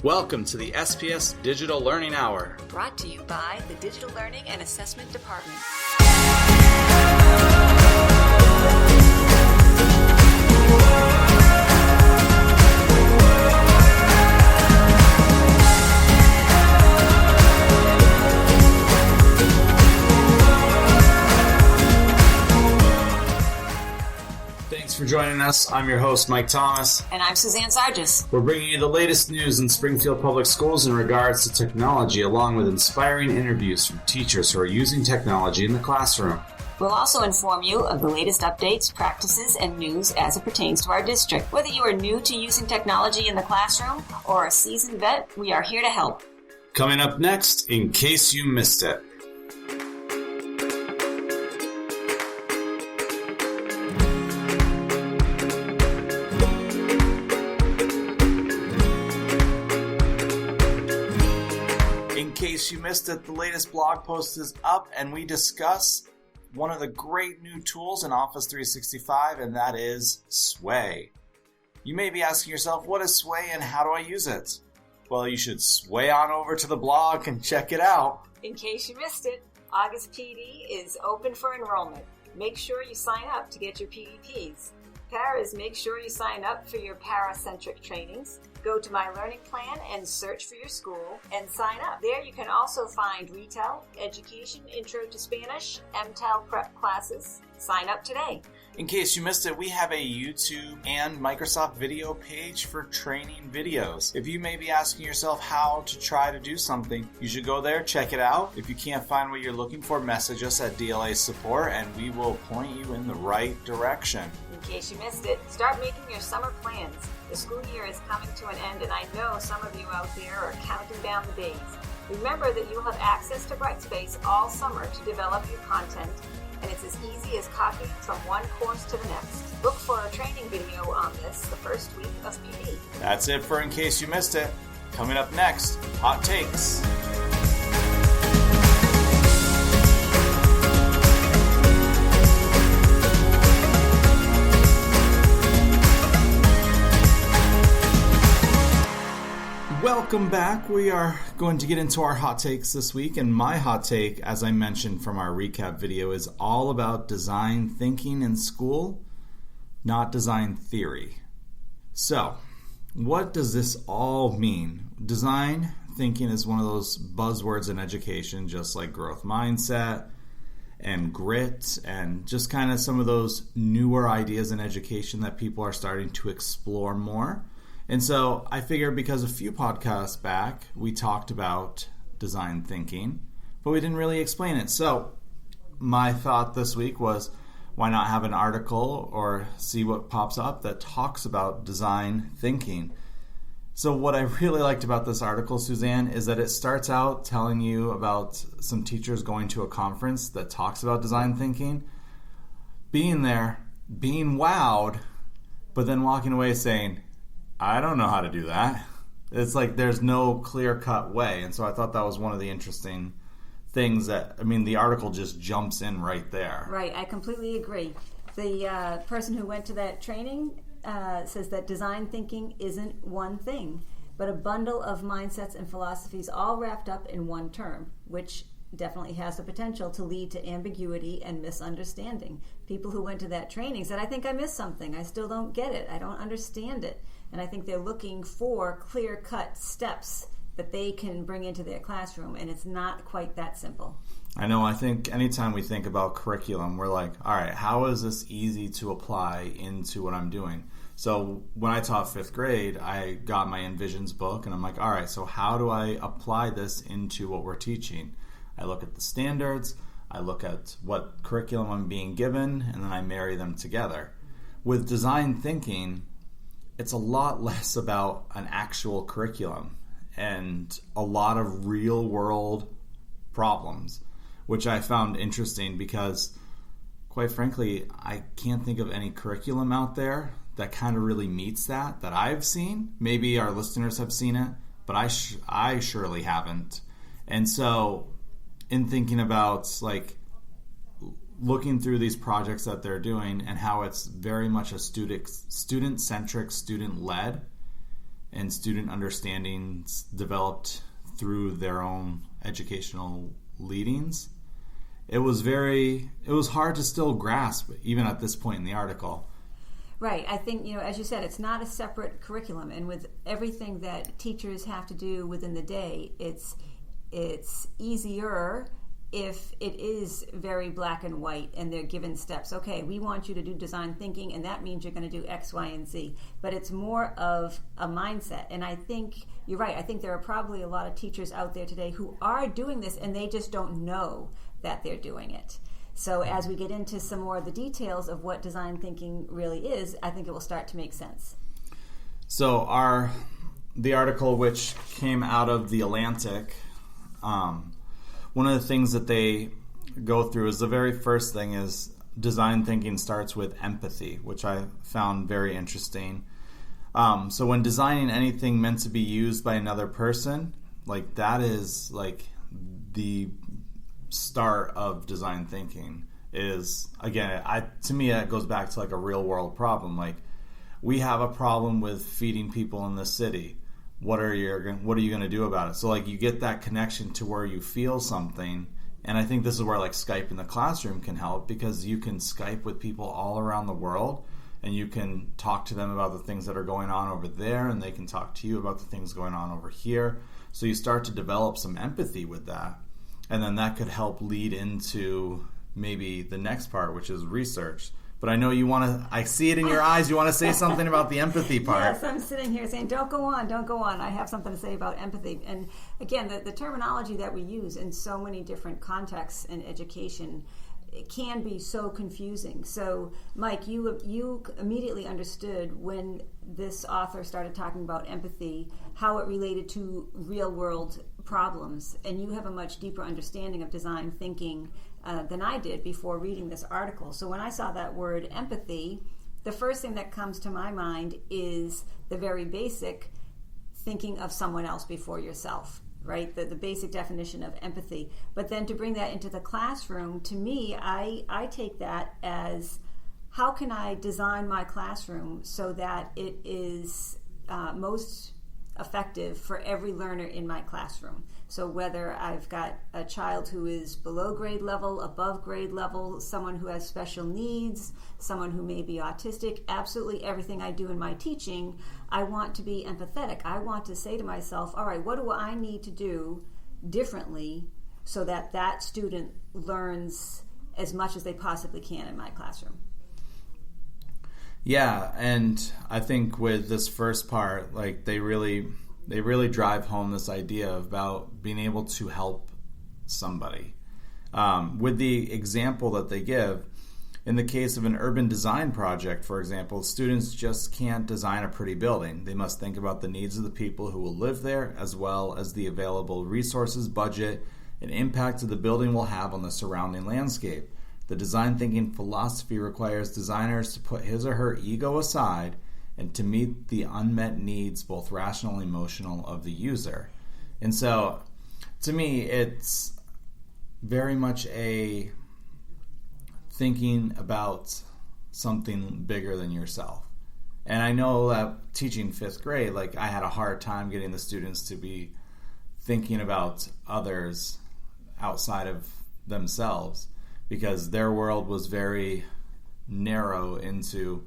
Welcome to the SPS Digital Learning Hour. Brought to you by the Digital Learning and Assessment Department. Thanks for joining us. I'm your host, Mike Thomas. And I'm Suzanne Sargis. We're bringing you the latest news in Springfield Public Schools in regards to technology, along with inspiring interviews from teachers who are using technology in the classroom. We'll also inform you of the latest updates, practices, and news as it pertains to our district. Whether you are new to using technology in the classroom or a seasoned vet, we are here to help. Coming up next, in case you missed it. In case you missed it, the latest blog post is up and we discuss one of the great new tools in Office 365, and that is Sway. You may be asking yourself, what is Sway and how do I use it? Well, you should sway on over to the blog and check it out. In case you missed it, August PD is open for enrollment. Make sure you sign up to get your PDPs. Paras, make sure you sign up for your para-centric trainings. Go to My Learning Plan and search for your school and sign up. There you can also find retail, education, intro to Spanish, MTEL prep classes. Sign up today. In case you missed it, we have a YouTube and Microsoft video page for training videos. If you may be asking yourself how to try to do something, you should go there, check it out. If you can't find what you're looking for, message us at DLA Support and we will point you in the right direction. In case you missed it, start making your summer plans. The school year is coming to an end and I know some of you out there are counting down the days. Remember that you'll have access to Brightspace all summer to develop your content, and it's as easy as copying from one course to the next. Look for a training video on this the first week of PD. That's it for In Case You Missed It. Coming up next, Hot Takes. Welcome back. We are going to get into our hot takes this week, and my hot take, as I mentioned from our recap video, is all about design thinking in school, not design theory. So, what does this all mean? Design thinking is one of those buzzwords in education, just like growth mindset and grit, and just kind of some of those newer ideas in education that people are starting to explore more. And so I figured because a few podcasts back, we talked about design thinking, but we didn't really explain it. So my thought this week was, why not have an article or see what pops up that talks about design thinking? So what I really liked about this article, Suzanne, is that it starts out telling you about some teachers going to a conference that talks about design thinking, being there, being wowed, but then walking away saying, I don't know how to do that. It's like there's no clear-cut way. And so I thought that was one of the interesting things that, the article just jumps in right there. Right, I completely agree. The person who went to that training says that design thinking isn't one thing, but a bundle of mindsets and philosophies all wrapped up in one term, which definitely has the potential to lead to ambiguity and misunderstanding. People who went to that training said, I think I missed something. I still don't get it. I don't understand it. And I think they're looking for clear-cut steps that they can bring into their classroom, and it's not quite that simple. I know. I think anytime we think about curriculum, we're like, all right, how is this easy to apply into what I'm doing? So when I taught 5th grade, I got my Envisions book, and I'm like, all right, so how do I apply this into what we're teaching? I look at the standards, I look at what curriculum I'm being given, and then I marry them together. With design thinking, it's a lot less about an actual curriculum and a lot of real-world problems, which I found interesting because, quite frankly, I can't think of any curriculum out there that kind of really meets that I've seen. Maybe our listeners have seen it, but I surely haven't. And so in thinking about looking through these projects that they're doing and how it's very much a student-centric, student-led, and student understandings developed through their own educational leadings, it was hard to still grasp, even at this point in the article. Right. I think, as you said, it's not a separate curriculum, and with everything that teachers have to do within the day, it's easier if it is very black and white and they're given steps. Okay, we want you to do design thinking, and that means you're going to do X, Y, and Z. But it's more of a mindset. And I think you're right. I think there are probably a lot of teachers out there today who are doing this, and they just don't know that they're doing it. So as we get into some more of the details of what design thinking really is, I think it will start to make sense. So the article, which came out of The Atlantic, one of the things that they go through is the very first thing is design thinking starts with empathy, which I found very interesting. So when designing anything meant to be used by another person, like that is like the start of design thinking. Is again, to me that goes back to like a real world problem. Like we have a problem with feeding people in the city. What are you going to do about it? So like you get that connection to where you feel something, and I think this is where like Skype in the classroom can help, because you can Skype with people all around the world, and you can talk to them about the things that are going on over there, and they can talk to you about the things going on over here. So you start to develop some empathy with that, and then that could help lead into maybe the next part, which is research. But I know you want to, I see it in your eyes, you want to say something about the empathy part. Yes, I'm sitting here saying, don't go on. I have something to say about empathy. And again, the terminology that we use in so many different contexts in education, it can be so confusing. So, Mike, you immediately understood when this author started talking about empathy, how it related to real-world problems. And you have a much deeper understanding of design thinking than I did before reading this article. So when I saw that word empathy, the first thing that comes to my mind is the very basic thinking of someone else before yourself, right? The basic definition of empathy. But then to bring that into the classroom, to me, I take that as, how can I design my classroom so that it is most effective for every learner in my classroom? So whether I've got a child who is below grade level, above grade level, someone who has special needs, someone who may be autistic, absolutely everything I do in my teaching, I want to be empathetic. I want to say to myself, all right, what do I need to do differently so that that student learns as much as they possibly can in my classroom? Yeah, and I think with this first part, like they really drive home this idea about being able to help somebody. With the example that they give, in the case of an urban design project, for example, students just can't design a pretty building. They must think about the needs of the people who will live there, as well as the available resources, budget, and impact that the building will have on the surrounding landscape. The design thinking philosophy requires designers to put his or her ego aside and to meet the unmet needs, both rational and emotional, of the user. And so, to me, it's very much a thinking about something bigger than yourself. And I know that teaching 5th grade, like I had a hard time getting the students to be thinking about others outside of themselves, because their world was very narrow into,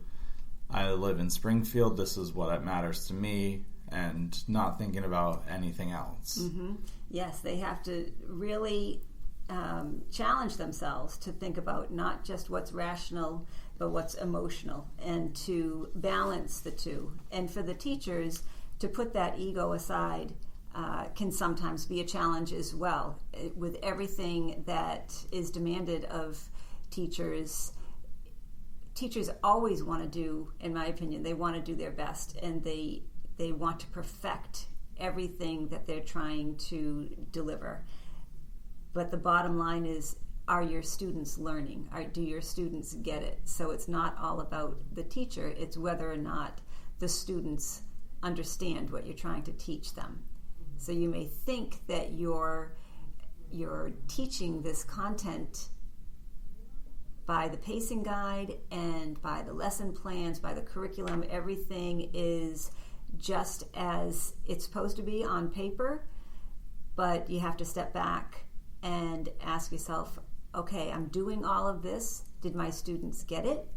I live in Springfield, this is what matters to me, and not thinking about anything else. Mm-hmm. Yes, they have to really challenge themselves to think about not just what's rational, but what's emotional, and to balance the two. And for the teachers, to put that ego aside can sometimes be a challenge as well. With everything that is demanded of teachers always want to do, in my opinion, they want to do their best, and they want to perfect everything that they're trying to deliver. But the bottom line is, are your students learning? Do your students get it? So it's not all about the teacher, it's whether or not the students understand what you're trying to teach them. So you may think that you're teaching this content by the pacing guide and by the lesson plans, by the curriculum. Everything is just as it's supposed to be on paper, but you have to step back and ask yourself, okay, I'm doing all of this. Did my students get it?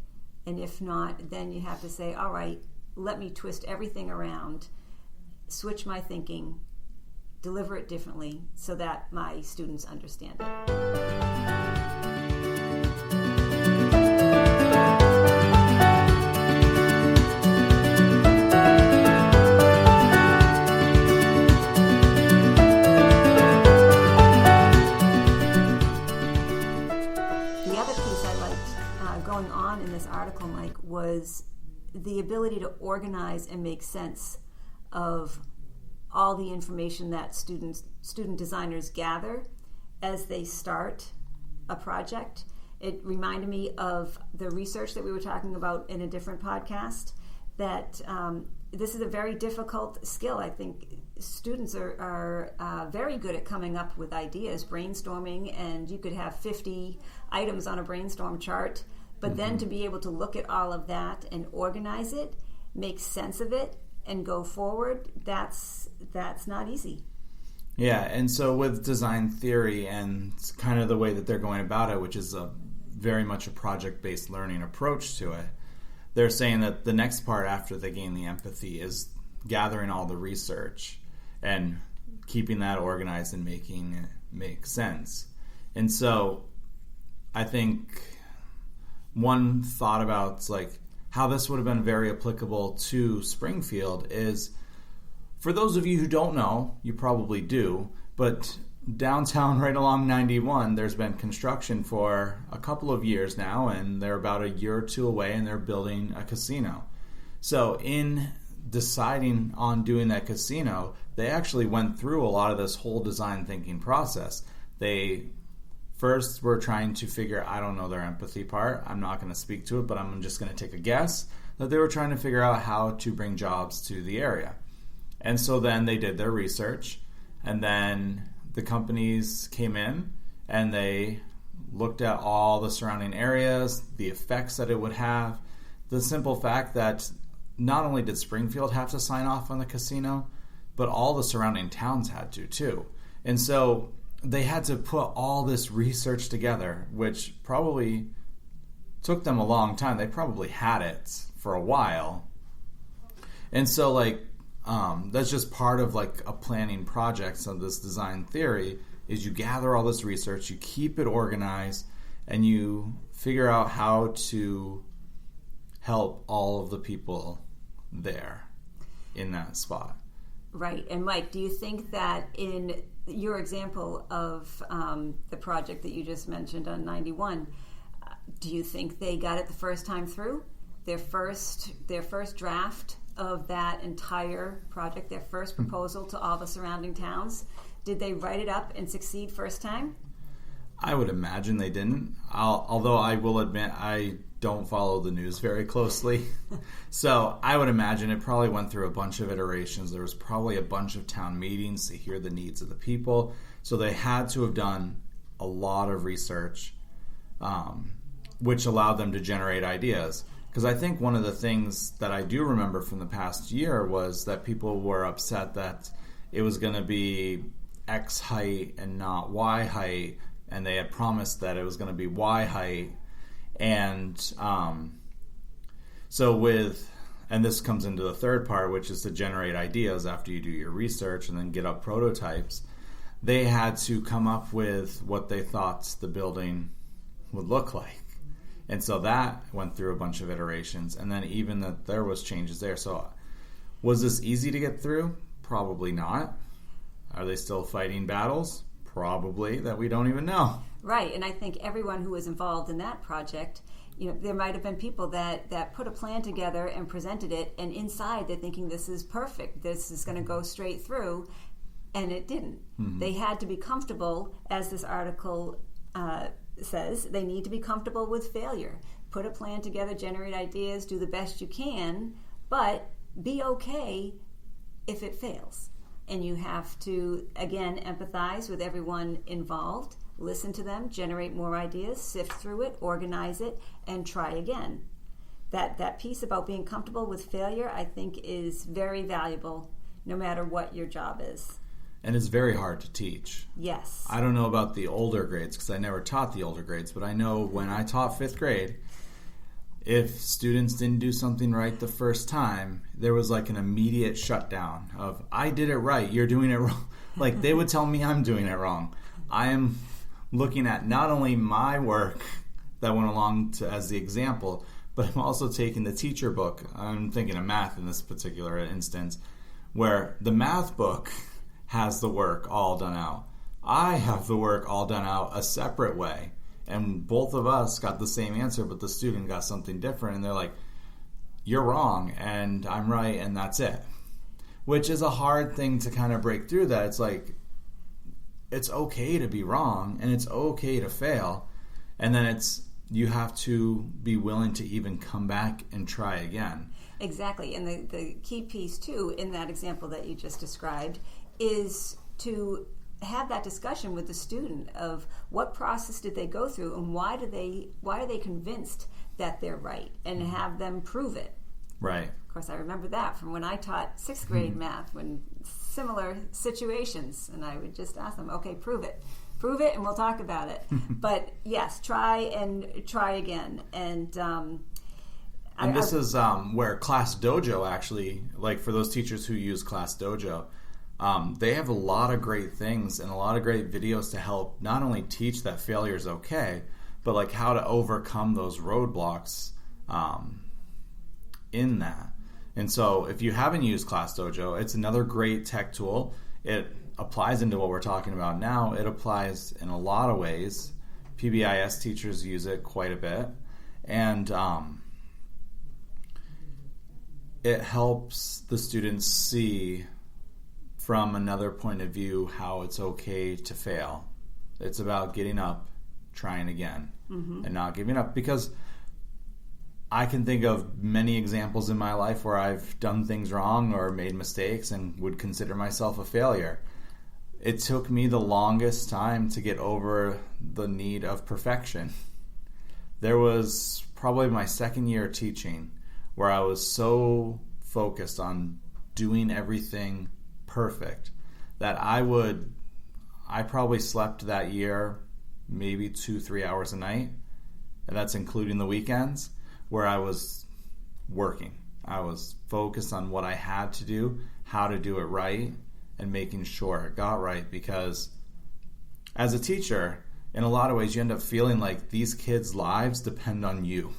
And if not, then you have to say, all right, let me twist everything around, switch my thinking, deliver it differently so that my students understand it. On in this article, Mike, was the ability to organize and make sense of all the information that student designers gather as they start a project. It reminded me of the research that we were talking about in a different podcast, that this is a very difficult skill. I think students are very good at coming up with ideas, brainstorming, and you could have 50 items on a brainstorm chart. But then to be able to look at all of that and organize it, make sense of it, and go forward, that's not easy. Yeah, and so with design theory and kind of the way that they're going about it, which is very much a project-based learning approach to it, they're saying that the next part after they gain the empathy is gathering all the research and keeping that organized and making it make sense. And so I think one thought about like how this would have been very applicable to Springfield is, for those of you who don't know, you probably do, but downtown right along 91, there's been construction for a couple of years now, and they're about a year or two away, and they're building a casino. So in deciding on doing that casino, they actually went through a lot of this whole design thinking process. They first were trying to figure, I don't know their empathy part, I'm not going to speak to it, but I'm just going to take a guess that they were trying to figure out how to bring jobs to the area. And so then they did their research, and then the companies came in and they looked at all the surrounding areas, the effects that it would have, the simple fact that not only did Springfield have to sign off on the casino, but all the surrounding towns had to too. And so they had to put all this research together, which probably took them a long time. They probably had it for a while. And so that's just part of like a planning project. So this design theory is you gather all this research, you keep it organized, and you figure out how to help all of the people there in that spot. Right. And Mike, do you think that in your example of the project that you just mentioned on 91, do you think they got it the first time through? Their first draft of that entire project, their first proposal to all the surrounding towns, did they write it up and succeed first time? I would imagine they didn't. Although I will admit I don't follow the news very closely. So I would imagine it probably went through a bunch of iterations. There was probably a bunch of town meetings to hear the needs of the people. So they had to have done a lot of research, which allowed them to generate ideas. Because I think one of the things that I do remember from the past year was that people were upset that it was going to be X height and not Y height, and they had promised that it was going to be Y height. And and this comes into the third part, which is to generate ideas after you do your research and then get up prototypes. They had to come up with what they thought the building would look like. And so that went through a bunch of iterations, and then even that there was changes there. So was this easy to get through? Probably not. Are they still fighting battles? Probably, that we don't even know. Right, and I think everyone who was involved in that project, there might have been people that put a plan together and presented it, and inside they're thinking this is perfect, this is going to go straight through, and it didn't. Mm-hmm. They had to be comfortable, as this article says, they need to be comfortable with failure. Put a plan together, generate ideas, do the best you can, but be okay if it fails. And you have to, again, empathize with everyone involved, listen to them, generate more ideas, sift through it, organize it, and try again. that piece about being comfortable with failure, I think, is very valuable no matter what your job is. And it's very hard to teach. Yes. I don't know about the older grades because I never taught the older grades, but I know when I taught 5th grade, if students didn't do something right the first time, there was like an immediate shutdown of, I did it right, you're doing it wrong. Like they would tell me I'm doing it wrong. I am looking at not only my work that went along as the example, but I'm also taking the teacher book. I'm thinking of math in this particular instance, where the math book has the work all done out. I have the work all done out a separate way. And both of us got the same answer, but the student got something different. And they're like, you're wrong, and I'm right, and that's it. Which is a hard thing to kind of break through that. It's like, it's okay to be wrong, and it's okay to fail. And then you have to be willing to even come back and try again. Exactly. And the key piece, too, in that example that you just described is to have that discussion with the student of what process did they go through and why are they convinced that they're right, and have them prove it. Right. Of course, I remember that from when I taught 6th grade math, when similar situations, and I would just ask them, okay, prove it, and we'll talk about it. But yes, try again. And this is where Class Dojo actually, like for those teachers who use Class Dojo, they have a lot of great things and a lot of great videos to help not only teach that failure is okay, but like how to overcome those roadblocks in that. And so if you haven't used Class Dojo, it's another great tech tool. It applies into what we're talking about now. It applies in a lot of ways. PBIS teachers use it quite a bit. And it helps the students see from another point of view how it's okay to fail. It's about getting up, trying again, and not giving up. Because I can think of many examples in my life where I've done things wrong or made mistakes and would consider myself a failure. It took me the longest time to get over the need of perfection. There was probably my 2nd year teaching where I was so focused on doing everything perfect that I probably slept that year maybe 2-3 hours a night, and that's including the weekends, where I was working. I was focused on what I had to do, how to do it right, and making sure it got right. Because as a teacher, in a lot of ways, you end up feeling like these kids' lives depend on you,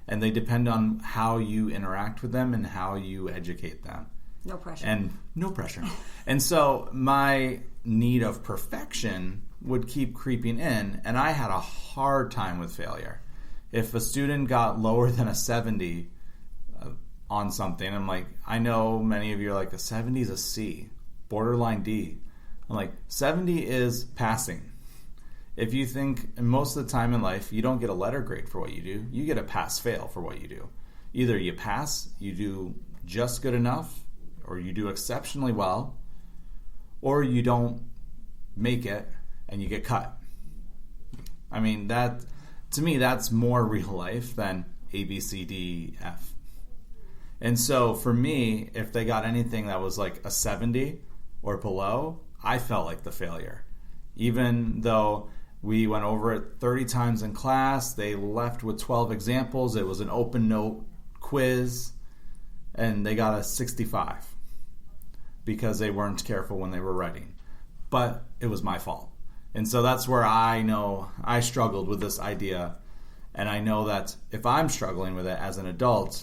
and they depend on how you interact with them and how you educate them. No pressure. And no pressure. And so my need of perfection would keep creeping in, and I had a hard time with failure. If a student got lower than a 70 on something, I'm like, I know many of you are like, a 70 is a C, borderline D. I'm like, 70 is passing. If you think, and most of the time in life, you don't get a letter grade for what you do. You get a pass-fail for what you do. Either you pass, you do just good enough, or you do exceptionally well, or you don't make it and you get cut. I mean, that, to me, that's more real life than A, B, C, D, F. And so for me, if they got anything that was like a 70 or below, I felt like the failure. Even though we went over it 30 times in class, they left with 12 examples, it was an open note quiz, and they got a 65 because they weren't careful when they were writing. But it was my fault. And so that's where I know I struggled with this idea. And I know that if I'm struggling with it as an adult,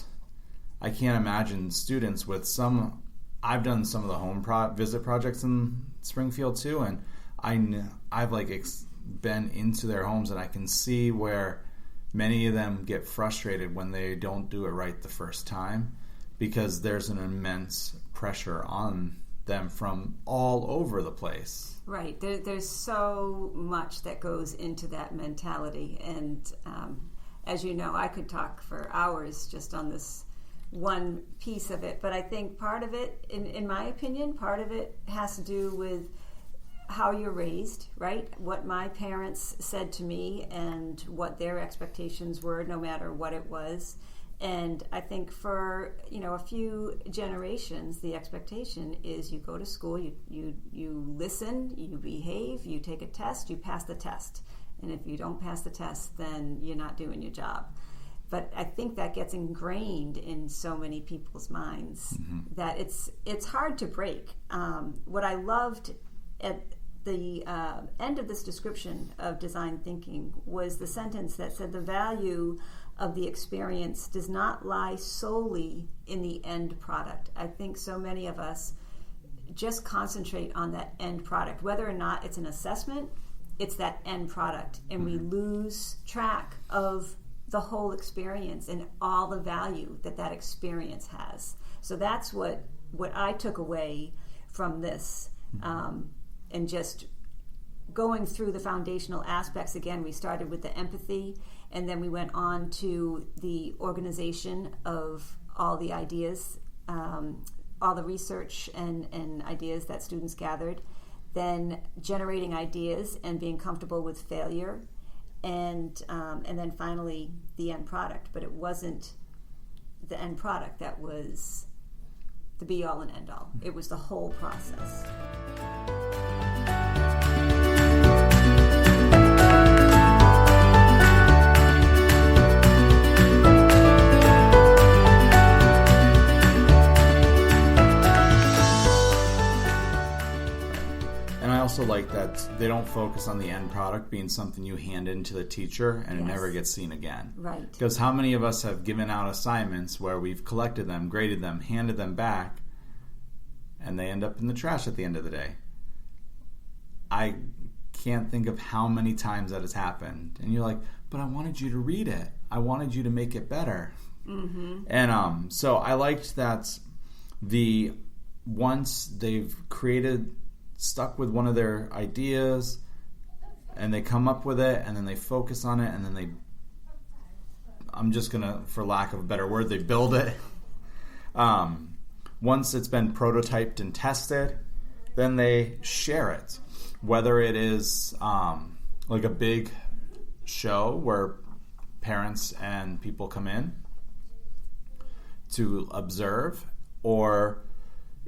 I can't imagine students with some... I've done some of the home visit projects in Springfield too, and I've been into their homes, and I can see where many of them get frustrated when they don't do it right the first time, because there's an immense pressure on them from all over the place. Right. There's so much that goes into that mentality. And as you know, I could talk for hours just on this one piece of it. But I think part of it, in my opinion, part of it has to do with how you're raised, right? What my parents said to me and what their expectations were, no matter what it was. And I think for a few generations, the expectation is you go to school, you listen, you behave, you take a test, you pass the test. And if you don't pass the test, then you're not doing your job. But I think that gets ingrained in so many people's minds that it's hard to break. What I loved at the end of this description of design thinking was the sentence that said the value of the experience does not lie solely in the end product. I think so many of us just concentrate on that end product, whether or not it's an assessment, it's that end product, and we lose track of the whole experience and all the value that experience has. So that's what I took away from this, and just going through the foundational aspects. Again, we started with the empathy, and then we went on to the organization of all the ideas, all the research and ideas that students gathered, then generating ideas and being comfortable with failure, and then finally the end product. But it wasn't the end product that was the be-all and end-all. It was the whole process. Also like that they don't focus on the end product being something you hand in to the teacher and it never gets seen again. Right. Because how many of us have given out assignments where we've collected them, graded them, handed them back, and they end up in the trash at the end of the day? I can't think of how many times that has happened. And you're like, but I wanted you to read it. I wanted you to make it better. And so I liked that once they've stuck with one of their ideas and they come up with it and then they focus on it and then I'm just gonna, for lack of a better word, they build it. Once it's been prototyped and tested, then they share it, whether it is like a big show where parents and people come in to observe, or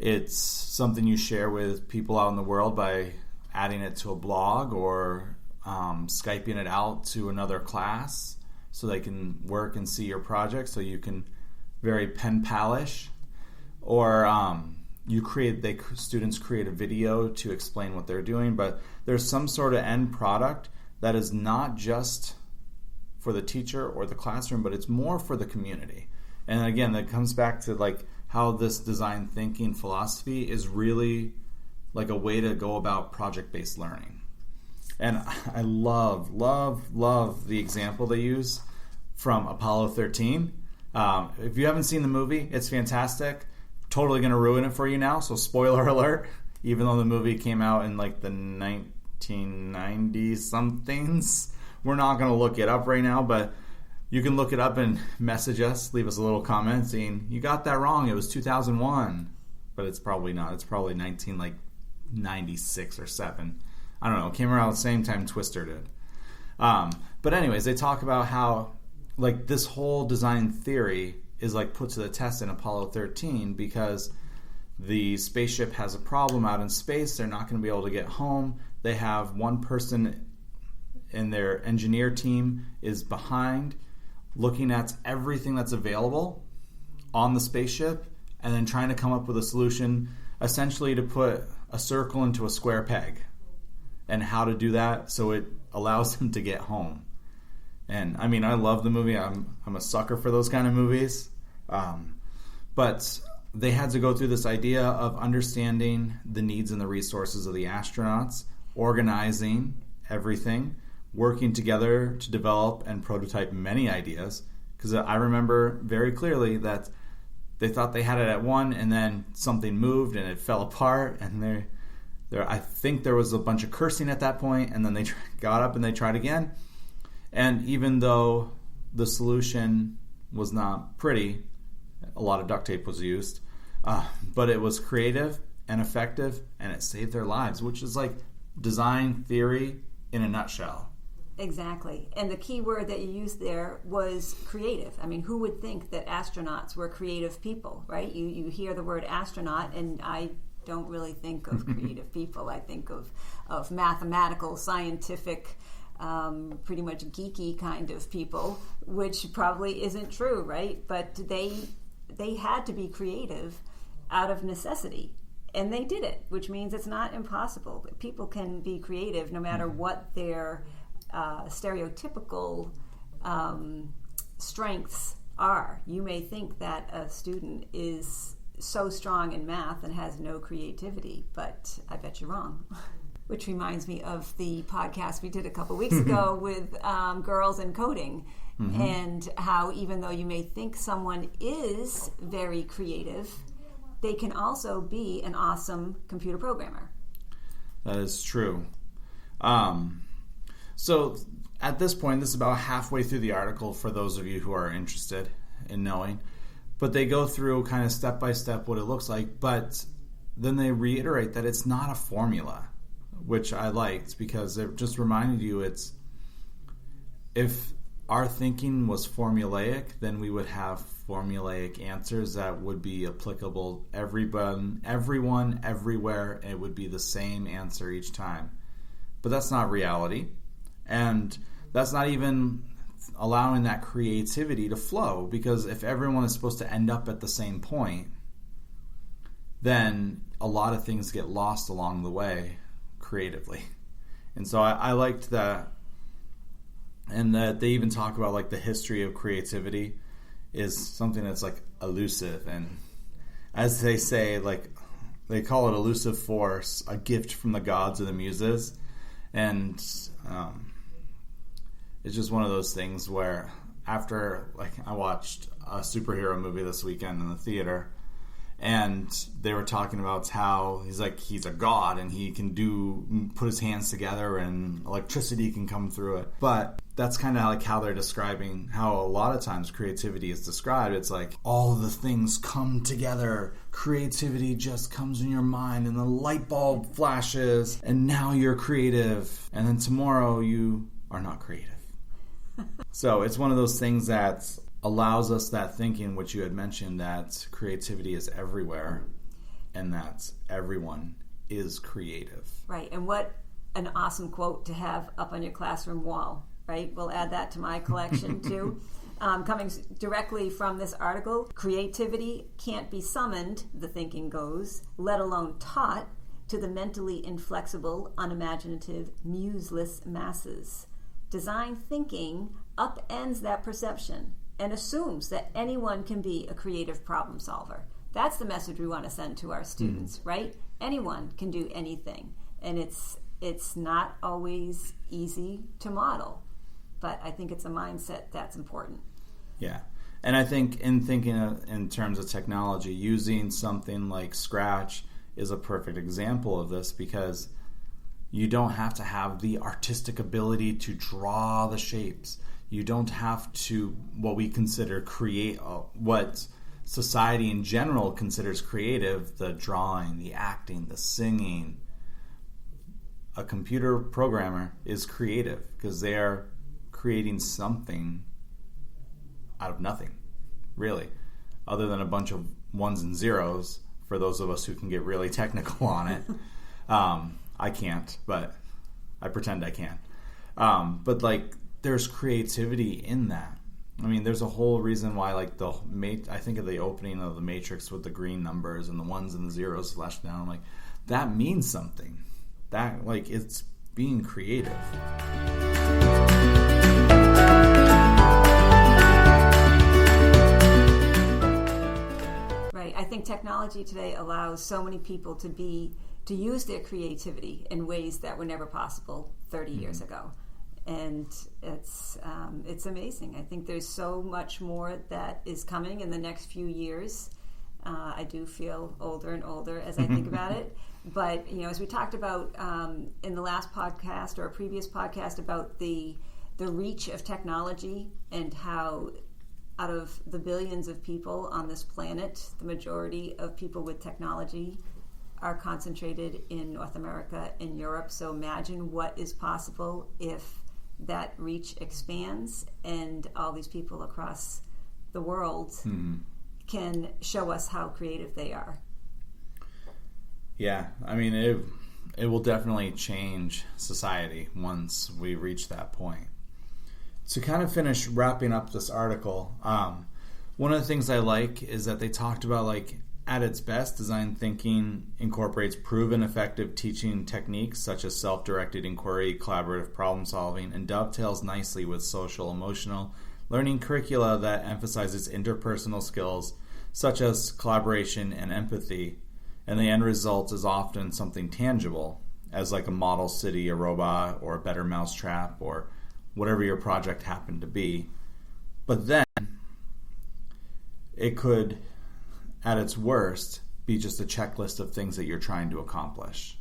it's something you share with people out in the world by adding it to a blog or Skyping it out to another class so they can work and see your project, so you can very pen palish. Or students create a video to explain what they're doing, but there's some sort of end product that is not just for the teacher or the classroom, but it's more for the community. And again, that comes back to like how this design thinking philosophy is really like a way to go about project-based learning. And I love the example they use from Apollo 13. If you haven't seen the movie, it's fantastic. Totally going to ruin it for you now, so spoiler alert. Even though the movie came out in like the 1990-somethings. We're not going to look it up right now, but you can look it up and message us, leave us a little comment saying, you got that wrong, it was 2001. But it's probably not. It's probably 1996 or 7. I don't know. It came around the same time Twister did. But anyways, they talk about how like this whole design theory is like put to the test in Apollo 13 because the spaceship has a problem out in space. They're not going to be able to get home. They have one person in their engineer team is behind looking at everything that's available on the spaceship and then trying to come up with a solution essentially to put a circle into a square peg and how to do that so it allows them to get home. And I mean, I love the movie. I'm a sucker for those kind of movies. But they had to go through this idea of understanding the needs and the resources of the astronauts, organizing everything, working together to develop and prototype many ideas. Because I remember very clearly that they thought they had it at one, and then something moved and it fell apart. And I think there was a bunch of cursing at that point, and then they got up and they tried again. And even though the solution was not pretty, a lot of duct tape was used, but it was creative and effective, and it saved their lives, which is like design theory in a nutshell. Exactly. And the key word that you used there was creative. I mean, who would think that astronauts were creative people, right? You hear the word astronaut, and I don't really think of creative people. I think of mathematical, scientific, pretty much geeky kind of people, which probably isn't true, right? But they had to be creative out of necessity. And they did it, which means it's not impossible. People can be creative no matter what their stereotypical strengths are. You may think that a student is so strong in math and has no creativity, but I bet you're wrong. Which reminds me of the podcast we did a couple weeks ago with girls in coding, and how even though you may think someone is very creative, they can also be an awesome computer programmer. That is true. So at this point, this is about halfway through the article for those of you who are interested in knowing. But they go through kind of step by step what it looks like, but then they reiterate that it's not a formula, which I liked because it just reminded you if our thinking was formulaic, then we would have formulaic answers that would be applicable everyone, everywhere, and it would be the same answer each time. But that's not reality. And that's not even allowing that creativity to flow, because if everyone is supposed to end up at the same point, then a lot of things get lost along the way creatively. And so I liked that. And that they even talk about like the history of creativity is something that's like elusive, and as they say, like they call it elusive force, a gift from the gods or the muses. And it's just one of those things where after, like, I watched a superhero movie this weekend in the theater, and they were talking about how he's a god and he can put his hands together and electricity can come through it. But that's kind of like how they're describing how a lot of times creativity is described. It's like all the things come together. Creativity just comes in your mind and the light bulb flashes and now you're creative. And then tomorrow you are not creative. So it's one of those things that allows us that thinking, which you had mentioned, that creativity is everywhere and that everyone is creative. Right. And what an awesome quote to have up on your classroom wall, right? We'll add that to my collection too. Coming directly from this article, creativity can't be summoned, the thinking goes, let alone taught to the mentally inflexible, unimaginative, museless masses. Design thinking upends that perception and assumes that anyone can be a creative problem solver. That's the message we want to send to our students, right? Anyone can do anything. And it's not always easy to model, but I think it's a mindset that's important. Yeah. And I think in thinking in terms of technology, using something like Scratch is a perfect example of this, because you don't have to have the artistic ability to draw the shapes. You don't have to, what we consider what society in general considers creative, the drawing, the acting, the singing. A computer programmer is creative because they are creating something out of nothing, really, other than a bunch of ones and zeros for those of us who can get really technical on it. I can't, but I pretend I can. But like, there's creativity in that. I mean, there's a whole reason why, like, I think of the opening of the Matrix with the green numbers and the ones and the zeros flashed down. I'm like, that means something. That, like, it's being creative. Right. I think technology today allows so many people to use their creativity in ways that were never possible 30 years ago. And it's amazing. I think there's so much more that is coming in the next few years. I do feel older and older as I think about it. But, as we talked about in the last podcast or a previous podcast about the reach of technology and how out of the billions of people on this planet, the majority of people with technology are concentrated in North America and Europe. So imagine what is possible if that reach expands and all these people across the world can show us how creative they are. Yeah, I mean, it will definitely change society once we reach that point. To kind of finish wrapping up this article, one of the things I like is that they talked about, like, at its best, design thinking incorporates proven effective teaching techniques such as self-directed inquiry, collaborative problem solving, and dovetails nicely with social emotional learning curricula that emphasizes interpersonal skills such as collaboration and empathy. And the end result is often something tangible, as like a model city, a robot, or a better mousetrap, or whatever your project happened to be. But then it could, at its worst, be just a checklist of things that you're trying to accomplish,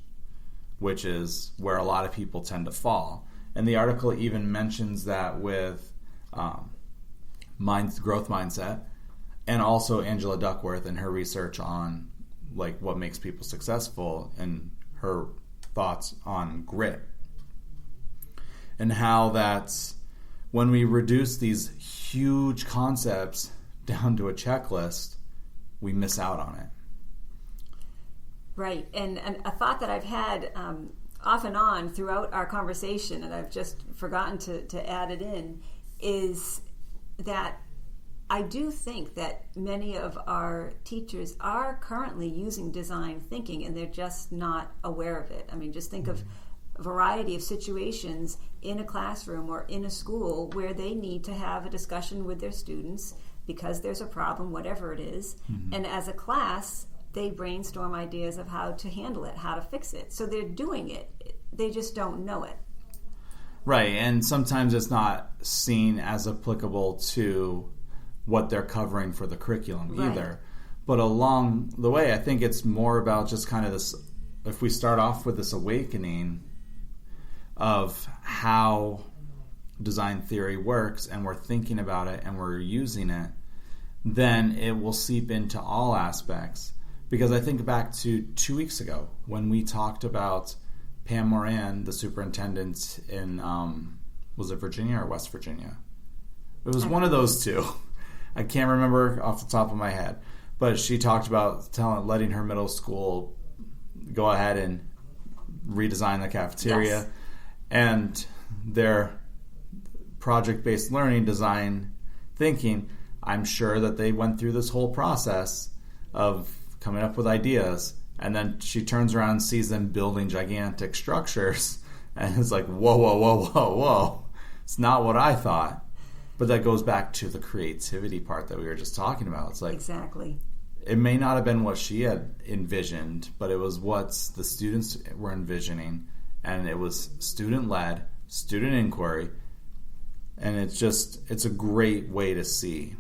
which is where a lot of people tend to fall. And the article even mentions that with growth mindset, and also Angela Duckworth and her research on like what makes people successful and her thoughts on grit. And how that's when we reduce these huge concepts down to a checklist, we miss out on it. Right. And a thought that I've had off and on throughout our conversation, and I've just forgotten to add it in, is that I do think that many of our teachers are currently using design thinking and they're just not aware of it. I mean, just think of a variety of situations in a classroom or in a school where they need to have a discussion with their students because there's a problem, whatever it is. And as a class, they brainstorm ideas of how to handle it, how to fix it. So they're doing it. They just don't know it. Right. And sometimes it's not seen as applicable to what they're covering for the curriculum either. But along the way, I think it's more about just kind of this, if we start off with this awakening of how design theory works and we're thinking about it and we're using it, then it will seep into all aspects. Because I think back to 2 weeks ago when we talked about Pam Moran, the superintendent in, was it Virginia or West Virginia? It was one of those two. I can't remember off the top of my head. But she talked about letting her middle school go ahead and redesign the cafeteria. Yes. And their project-based learning, design thinking, I'm sure that they went through this whole process of coming up with ideas. And then she turns around and sees them building gigantic structures. And it's like, whoa, whoa, whoa, whoa, whoa. It's not what I thought. But that goes back to the creativity part that we were just talking about. It's like, exactly. It may not have been what she had envisioned, but it was what the students were envisioning. And it was student-led, student inquiry. And it's a great way to see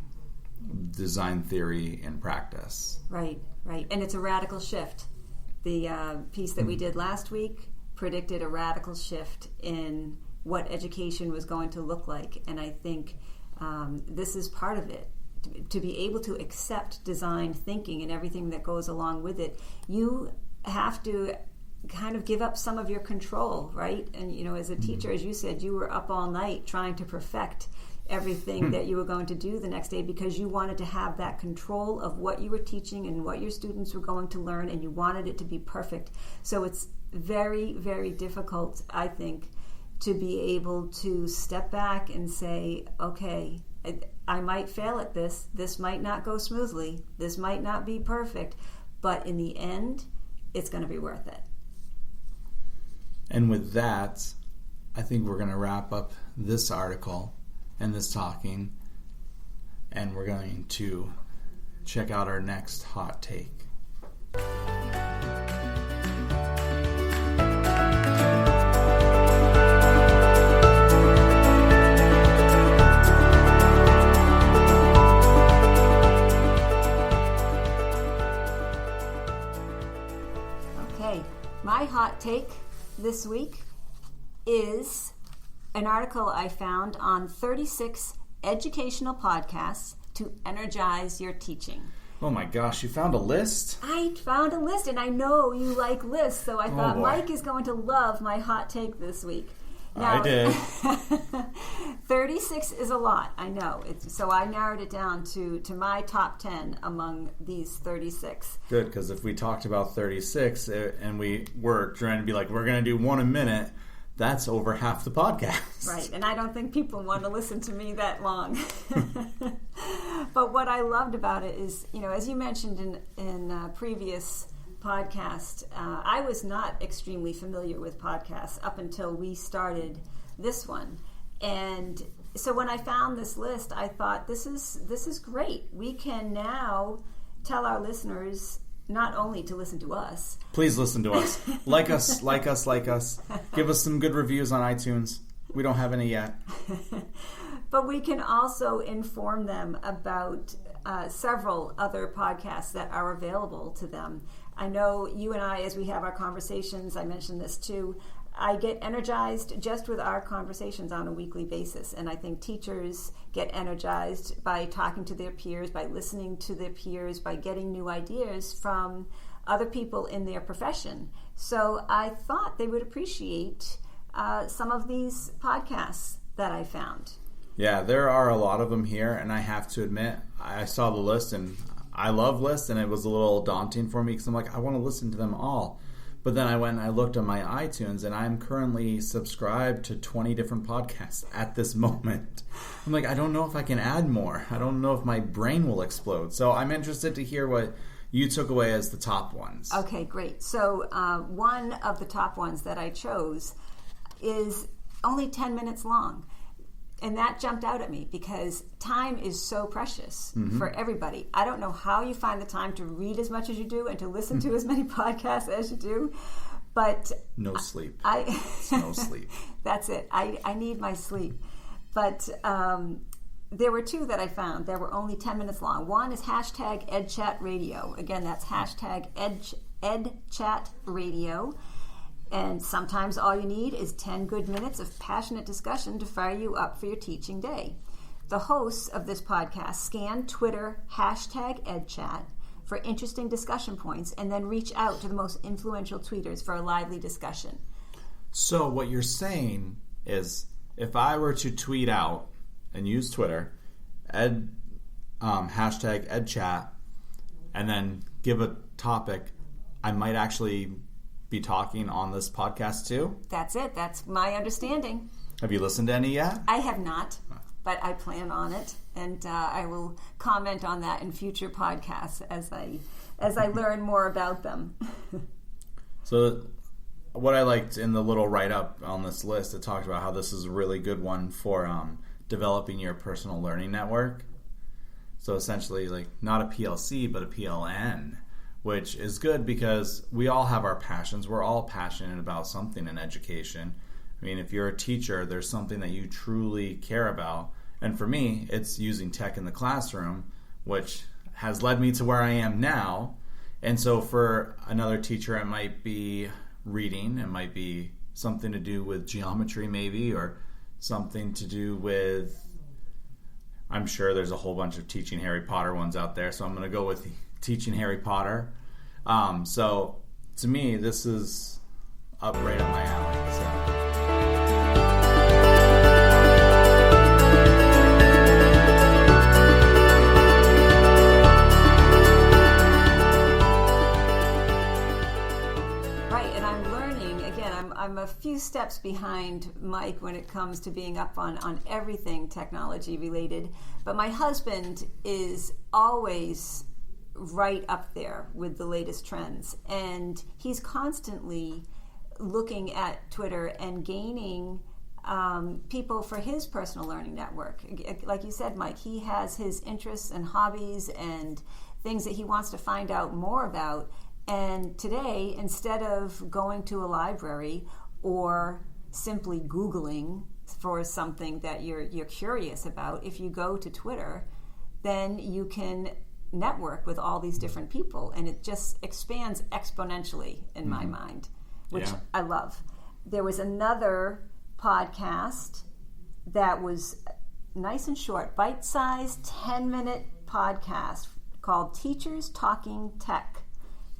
design theory in practice. Right. And it's a radical shift. The piece that we did last week predicted a radical shift in what education was going to look like. And I think this is part of it. To be able to accept design thinking and everything that goes along with it, you have to kind of give up some of your control, right? And, as a teacher, as you said, you were up all night trying to perfect everything that you were going to do the next day because you wanted to have that control of what you were teaching and what your students were going to learn, and you wanted it to be perfect. So it's very, very difficult, I think, to be able to step back and say, okay, I might fail at this. This might not go smoothly. This might not be perfect. But in the end, it's going to be worth it. And with that, I think we're going to wrap up this article and this talking. And we're going to check out our next hot take. My hot take this week is an article I found on 36 educational podcasts to energize your teaching. Oh my gosh, you found a list? I found a list, and I know you like lists, so I thought Mike is going to love my hot take this week. I did. 36 is a lot, I know. So I narrowed it down to my top 10 among these 36. Good, because if we talked about 36 and we were trying to be like, we're going to do one a minute, that's over half the podcast. Right, and I don't think people want to listen to me that long. But what I loved about it is, as you mentioned in previous podcast, I was not extremely familiar with podcasts up until we started this one. And so when I found this list, I thought, this is great. We can now tell our listeners not only to listen to us. Please listen to us. Like us. Give us some good reviews on iTunes. We don't have any yet. But we can also inform them about several other podcasts that are available to them. I know you and I, as we have our conversations, I mentioned this too, I get energized just with our conversations on a weekly basis. And I think teachers get energized by talking to their peers, by listening to their peers, by getting new ideas from other people in their profession. So I thought they would appreciate some of these podcasts that I found. Yeah, there are a lot of them here, and I have to admit, I saw the list, and I love lists, and it was a little daunting for me because I'm like, I want to listen to them all. But then I went and I looked on my iTunes, and I'm currently subscribed to 20 different podcasts at this moment. I'm like, I don't know if I can add more. I don't know if my brain will explode. So I'm interested to hear what you took away as the top ones. Okay, great. So one of the top ones that I chose is only 10 minutes long. And that jumped out at me because time is so precious for everybody. I don't know how you find the time to read as much as you do and to listen to as many podcasts as you do, but no sleep. It's no sleep. That's it. I need my sleep. But there were two that I found that were only 10 minutes long. One is hashtag EdChatRadio. Again, that's hashtag EdChatRadio. And sometimes all you need is 10 good minutes of passionate discussion to fire you up for your teaching day. The hosts of this podcast scan Twitter hashtag EdChat for interesting discussion points and then reach out to the most influential tweeters for a lively discussion. So what you're saying is if I were to tweet out and use Twitter, hashtag EdChat, and then give a topic, I might actually be talking on this podcast too? That's it. That's my understanding. Have you listened to any yet? I have not, but I plan on it, and I will comment on that in future podcasts as I learn more about them. So what I liked in the little write-up on this list, it talked about how this is a really good one for developing your personal learning network. So essentially, like, not a PLC, but a PLN, which is good because we all have our passions. We're all passionate about something in education. I mean, if you're a teacher, there's something that you truly care about. And for me, it's using tech in the classroom, which has led me to where I am now. And so for another teacher, it might be reading. It might be something to do with geometry maybe, or something to do with, I'm sure there's a whole bunch of teaching Harry Potter ones out there. So I'm going to go with teaching Harry Potter. So to me, this is up right up my alley. So. Right, and I'm learning, again, I'm a few steps behind Mike when it comes to being up on everything technology related, but my husband is always right up there with the latest trends, and he's constantly looking at Twitter and gaining people for his personal learning network. Like you said, Mike, he has his interests and hobbies and things that he wants to find out more about, and today, instead of going to a library or simply Googling for something that you're curious about, if you go to Twitter, then you can network with all these different people, and it just expands exponentially in my mind, which I love. There was another podcast that was nice and short, bite-sized 10-minute podcast called Teachers Talking Tech.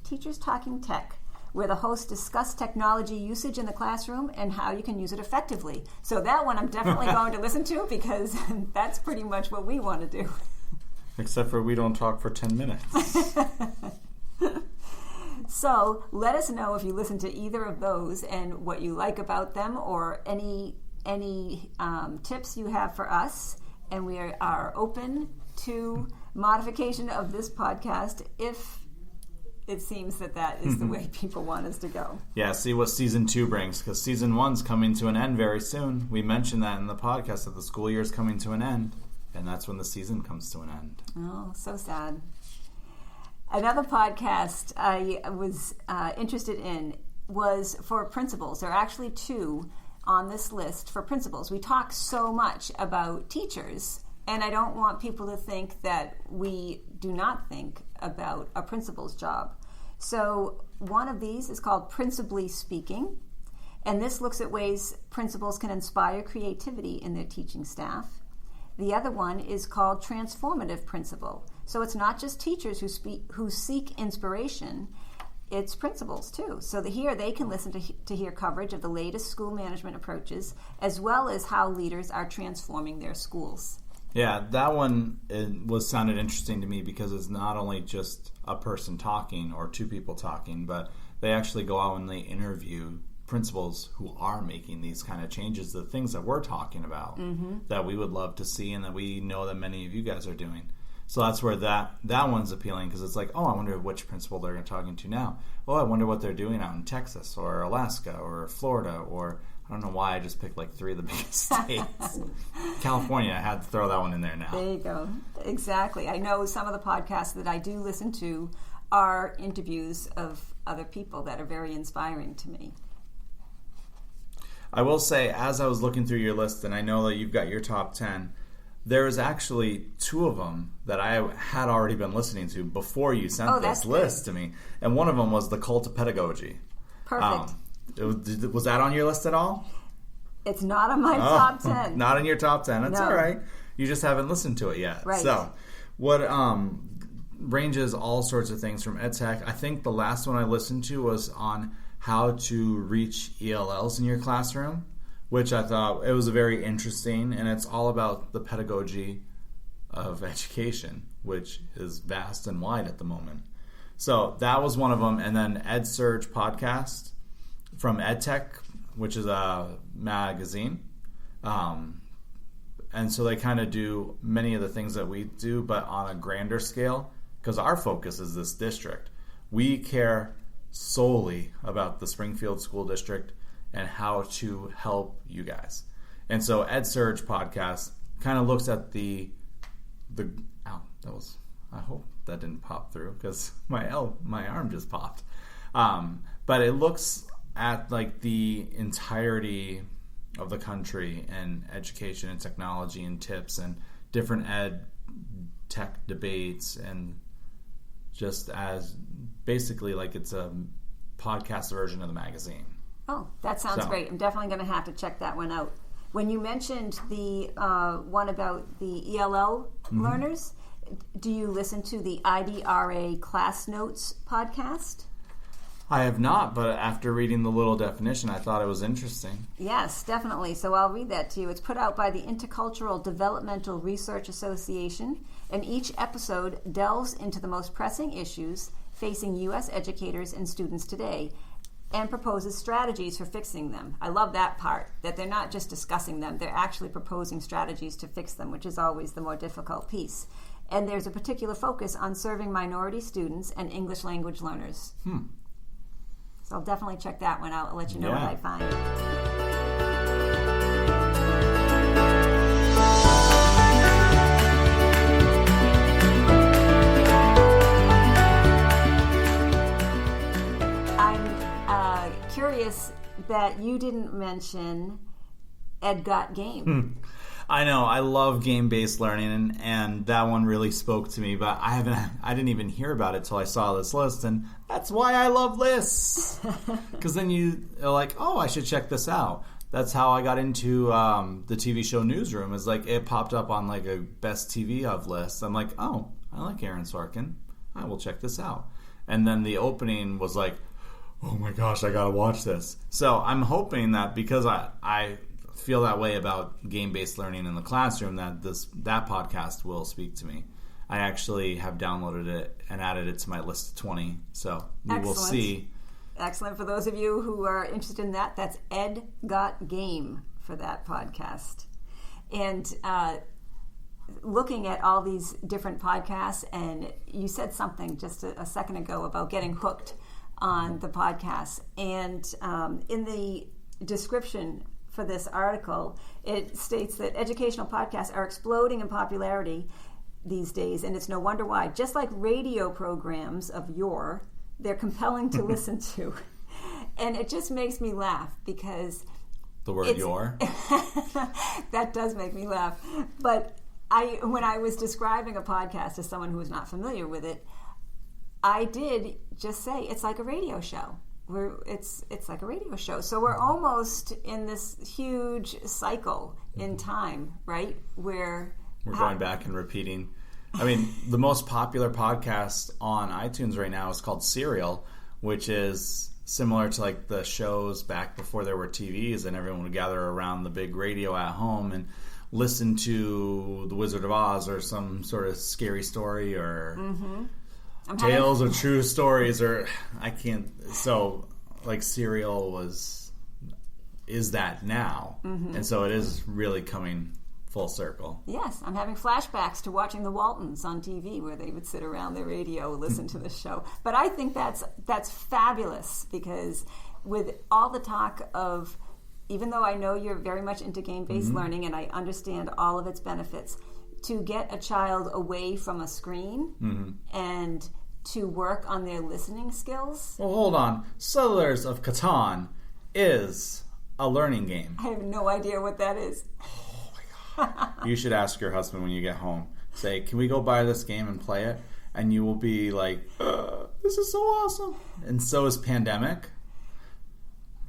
Teachers Talking Tech where the hosts discuss technology usage in the classroom and how you can use it effectively. So that one I'm definitely going to listen to, because that's pretty much what we want to do. Except for we don't talk for 10 minutes. So let us know if you listen to either of those and what you like about them, or any tips you have for us. And we are open to modification of this podcast if it seems that is the way people want us to go. Yeah, see what season 2 brings, because season 1's coming to an end very soon. We mentioned that in the podcast, that the school year is coming to an end, and that's when the season comes to an end. Oh, so sad. Another podcast I was interested in was for principals. There are actually 2 on this list for principals. We talk so much about teachers, and I don't want people to think that we do not think about a principal's job. So one of these is called Principally Speaking, and this looks at ways principals can inspire creativity in their teaching staff. The other one is called Transformative Principal. So it's not just teachers who seek inspiration, it's principals too. So here they can listen to hear coverage of the latest school management approaches, as well as how leaders are transforming their schools. Yeah, that one sounded interesting to me, because it's not only just a person talking or 2 people talking, but they actually go out and they interview principals who are making these kind of changes, the things that we're talking about, that we would love to see and that we know that many of you guys are doing. So that's where that one's appealing, because it's like, oh, I wonder which principal they're talking to now. Oh, I wonder what they're doing out in Texas or Alaska or Florida, or I don't know why I just picked like 3 of the biggest states. California, I had to throw that one in there now. There you go. Exactly. I know some of the podcasts that I do listen to are interviews of other people that are very inspiring to me. I will say, as I was looking through your list, and I know that you've got your top 10, there is actually 2 of them that I had already been listening to before you sent this list to me. And one of them was The Cult of Pedagogy. Perfect. Was that on your list at all? It's not on my top 10. Not in your top 10. That's all right. You just haven't listened to it yet. Right. So, what ranges all sorts of things from EdTech. I think the last one I listened to was on how to reach ELLs in your classroom, which I thought it was very interesting, and it's all about the pedagogy of education, which is vast and wide at the moment. So that was one of them. And then EdSurge podcast from EdTech, which is a magazine. And so they kind of do many of the things that we do, but on a grander scale, because our focus is this district. We care solely about the Springfield School District and how to help you guys. And so EdSurge podcast kind of looks at I hope that didn't pop through, because my arm just popped. But it looks at like the entirety of the country and education and technology and tips and different ed tech debates, and just as basically like it's a podcast version of the magazine. Oh, that sounds great. I'm definitely going to have to check that one out. When you mentioned the one about the ELL learners, do you listen to the IDRA Class Notes podcast? I have not, but after reading the little definition, I thought it was interesting. Yes, definitely. So I'll read that to you. It's put out by the Intercultural Developmental Research Association, and each episode delves into the most pressing issues facing U.S. educators and students today, and proposes strategies for fixing them. I love that part, that they're not just discussing them, they're actually proposing strategies to fix them, which is always the more difficult piece. And there's a particular focus on serving minority students and English language learners. So I'll definitely check that one out. I'll let you know what I find. I'm curious that you didn't mention Edie Got Game. I know, I love game-based learning, and that one really spoke to me, but I didn't even hear about it till I saw this list, and that's why I love lists. Because then you're like, oh, I should check this out. That's how I got into the TV show Newsroom. It's like it popped up on like a best TV of list. I'm like, oh, I like Aaron Sorkin. I will check this out. And then the opening was like, oh my gosh, I gotta watch this. So I'm hoping that because I feel that way about game-based learning in the classroom, that that podcast will speak to me. I actually have downloaded it and added it to my list of 20. So we will see. Excellent. For those of you who are interested in that, that's Ed Got Game for that podcast. And looking at all these different podcasts, and you said something just a second ago about getting hooked on the podcast. And in the description for this article, it states that educational podcasts are exploding in popularity these days, and it's no wonder why. Just like radio programs of yore, they're compelling to listen to. And it just makes me laugh because... The word yore? That does make me laugh. But when I was describing a podcast to someone who was not familiar with it, I did just say it's like a radio show. It's like a radio show. So we're almost in this huge cycle in time, right? Where we're going back and repeating. I mean, the most popular podcast on iTunes right now is called Serial, which is similar to like the shows back before there were TVs and everyone would gather around the big radio at home and listen to The Wizard of Oz or some sort of scary story or tales of true stories, or I can't. So like Serial is that now, and so it is really coming full circle. Yes, I'm having flashbacks to watching the Waltons on TV where they would sit around their radio and listen to the show. But I think that's fabulous because with all the talk of, even though I know you're very much into game-based learning and I understand all of its benefits, to get a child away from a screen and to work on their listening skills. Well, hold on. Settlers of Catan is a learning game. I have no idea what that is. You should ask your husband when you get home. Say, can we go buy this game and play it? And you will be like, this is so awesome. And so is Pandemic.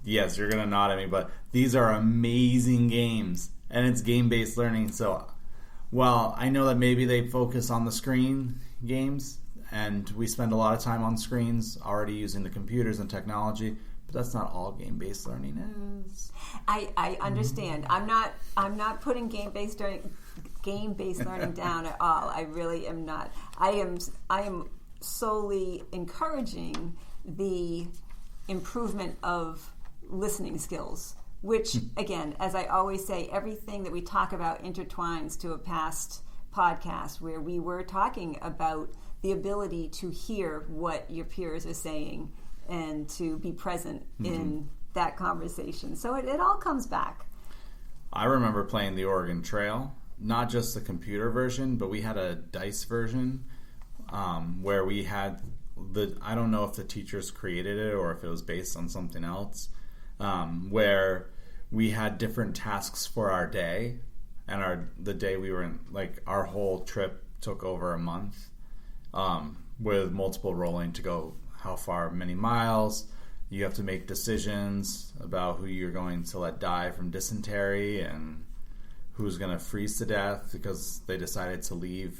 Yes, you're going to nod at me, but these are amazing games. And it's game-based learning. So, well, I know that maybe they focus on the screen games, and we spend a lot of time on screens already using the computers and technology. But that's not all game-based learning is. I understand. I'm not putting game-based learning down at all. I really am not. I am solely encouraging the improvement of listening skills, which again, as I always say, everything that we talk about intertwines to a past podcast where we were talking about the ability to hear what your peers are saying and to be present in that conversation. So it all comes back. I remember playing the Oregon Trail, not just the computer version, but we had a dice version where we had I don't know if the teachers created it or if it was based on something else, where we had different tasks for our day, and the day we were in, like our whole trip took over a month with multiple rolling to go how far, many miles. You have to make decisions about who you're going to let die from dysentery and who's going to freeze to death because they decided to leave